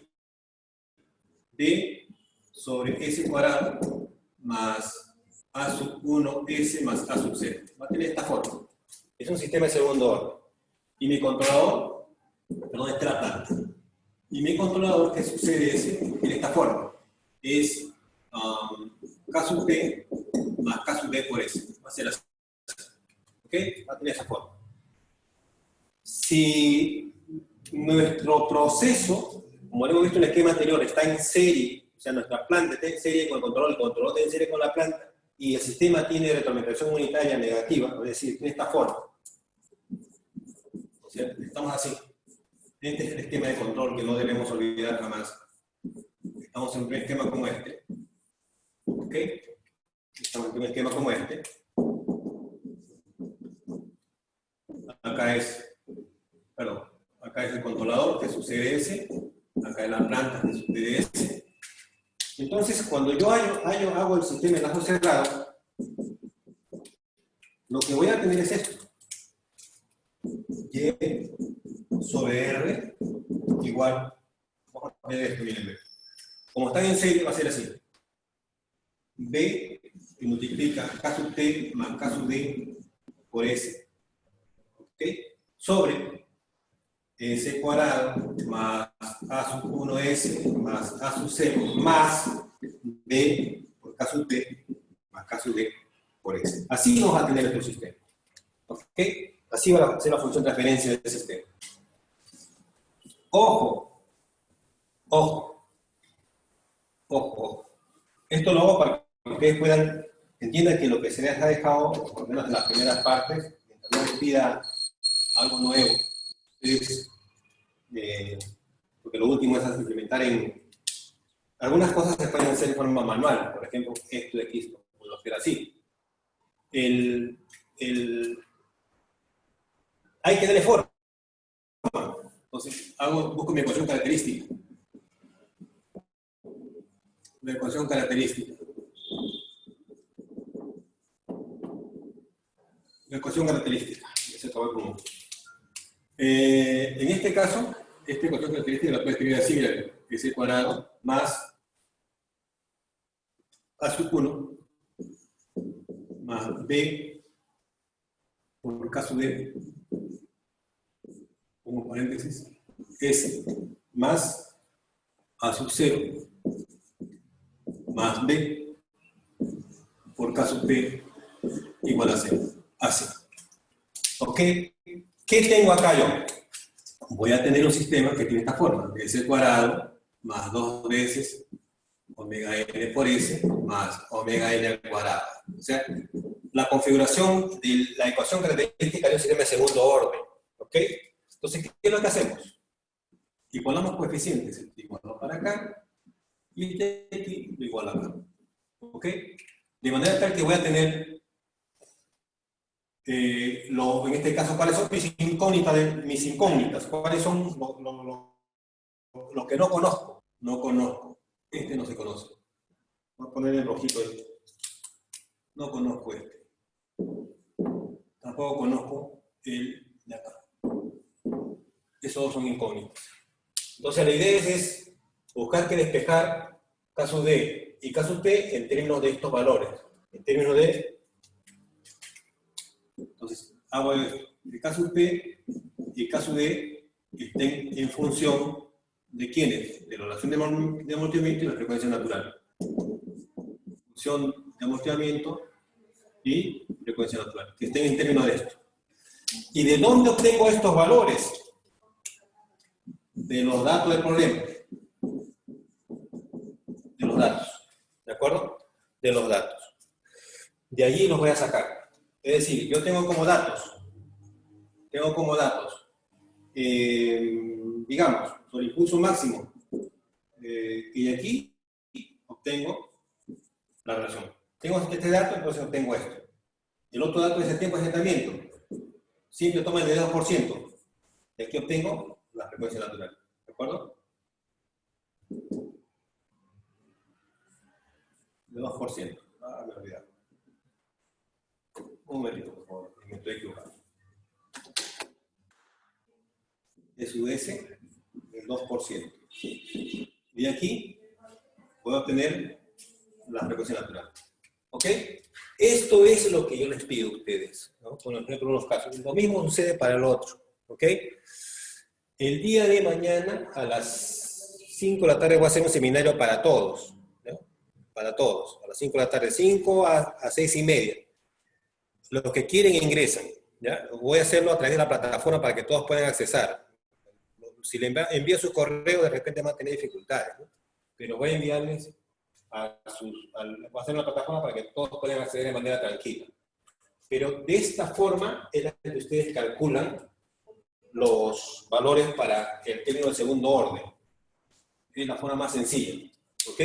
D sobre S cuadrado más A sub 1S más A sub 0. Va a tener esta forma. Es un sistema de segundo orden. Y mi controlador, perdón, esta es la planta. Y mi controlador, que es CDS, tiene esta forma. Es K sub T más K sub D por S. Va a ser así. ¿Ok? Va a tener esa forma. Si nuestro proceso, como hemos visto en el esquema anterior, está en serie, o sea, nuestra planta está en serie con el controlador está en serie con la planta, y el sistema tiene retroalimentación unitaria negativa, es decir, tiene esta forma. O sea, estamos así. Este es el esquema de control que no debemos olvidar jamás. Estamos en un esquema como este. ¿Ok? Estamos en un esquema como este. Acá es el controlador, que es su CDS. Acá es la planta, que es su PDS. Entonces, cuando yo hago el sistema en lazo cerrado, lo que voy a tener es esto. Y sobre R igual, vamos a ver esto, miren, como están en serie va a ser así. B que multiplica K sub T más K sub D por S. ¿Ok? Sobre S cuadrado más A sub 1S más A sub 0 más B por K sub T más K sub D por S. Así vamos a tener nuestro sistema. ¿Ok? Así va a ser la función de transferencia del sistema. Ojo, ojo, ojo, ojo. Esto lo hago para que ustedes puedan, entiendan que lo que se les ha dejado, por lo menos en las primeras partes, mientras no les pida algo nuevo, porque lo último es implementar en... Algunas cosas se pueden hacer de forma manual, por ejemplo, esto de aquí, puedo hacer así. Hay que darle forma. Entonces, busco mi ecuación característica. La ecuación característica. La ecuación característica. En este caso, esta ecuación característica la puedo escribir así, mira, s cuadrado más a sub 1 más b por caso de, como paréntesis, s más a sub 0 más b por caso p igual a 0. Así. ¿Ok? ¿Qué tengo acá yo? Voy a tener un sistema que tiene esta forma, s cuadrado más 2 veces omega n por s más omega n al cuadrado. O sea, la configuración de la ecuación característica de un sistema de segundo orden. ¿Ok? Entonces, ¿qué es lo que hacemos? Igualamos coeficientes. Igualamos para acá y este aquí lo igual acá. ¿Ok? De manera tal que voy a tener, en este caso, ¿cuáles son mis incógnitas? ¿Cuáles son los que no conozco? No conozco. Este no se conoce. Voy a poner el rojito ahí. No conozco este. Tampoco conozco el de acá. Esos dos son incógnitos. Entonces la idea es buscar que despejar caso D y caso T en términos de estos valores. En términos de... Entonces, hago esto. El caso P y el caso D estén en función de quiénes, de la relación de amortiguamiento y la frecuencia natural. Función de amortiguamiento y frecuencia natural, que estén en términos de esto. ¿Y de dónde obtengo estos valores? De los datos del problema. De los datos. ¿De acuerdo? De los datos. De allí los voy a sacar. Es decir, yo tengo como datos, digamos, sobre el impulso máximo, y de aquí obtengo la relación. Tengo este dato, entonces obtengo esto. El otro dato es el tiempo de asentamiento. Siempre toma el de 2%. Y aquí obtengo la frecuencia natural. ¿De acuerdo? De 2%. Ah, me he olvidado. Un momentito, por favor, me estoy equivocando. De su S, el 2%. Y aquí puedo obtener la frecuencia natural. ¿Ok? Esto es lo que yo les pido a ustedes, ¿no? Por ejemplo, en unos casos. Lo mismo sucede para el otro. ¿Ok? El día de mañana, a las 5 de la tarde, voy a hacer un seminario para todos. ¿No? Para todos. A las 5 de la tarde, 5 a 6 y media. Los que quieren ingresan. ¿Ya? Voy a hacerlo a través de la plataforma para que todos puedan accesar. Si le envío sus correos, de repente van a tener dificultades, ¿no? Pero voy a enviarles voy a hacer una plataforma para que todos puedan acceder de manera tranquila. Pero de esta forma es la que ustedes calculan los valores para el término de segundo orden. Es la forma más sencilla. ¿Ok?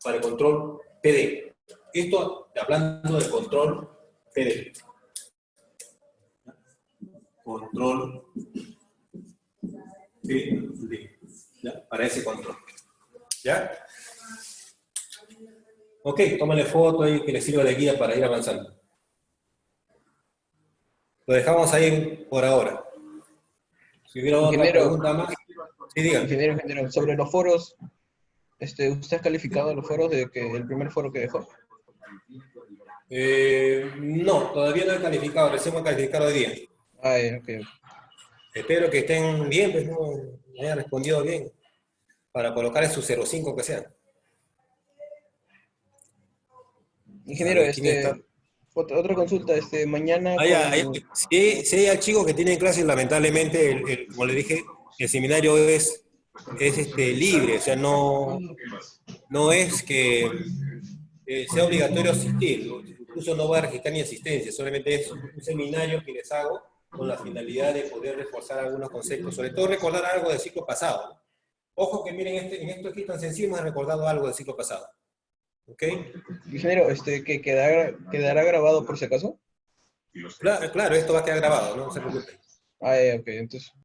Para el control PD. Esto hablando de control PD. Control PD. ¿Ya? Para ese control. ¿Ya? Ok, tómale foto ahí que les sirva de guía para ir avanzando. Lo dejamos ahí por ahora. Si hubiera otra pregunta más, sí, digan. Ingeniero, sobre los foros, ¿usted ha calificado los foros de que el primer foro que dejó? No, todavía no he calificado, recién voy a calificar hoy día. Ah, ok. Espero que estén bien, pues no hayan respondido bien, para colocar en su 05 que sea. Ingeniero, ¿Quién está? Otra consulta, mañana. Si hay archivos que tienen clases, lamentablemente, como le dije, el seminario es libre, o sea, no es que sea obligatorio asistir, ¿no? Incluso no voy a registrar ni asistencia, solamente es un seminario que les hago con la finalidad de poder reforzar algunos conceptos, sobre todo recordar algo del ciclo pasado, ¿no? Ojo que miren, en esto aquí tan sencillo hemos recordado algo del ciclo pasado. ¿Ok? Ingeniero, que quedará grabado por si acaso. Claro, esto va a quedar grabado, no se preocupen. Ok, entonces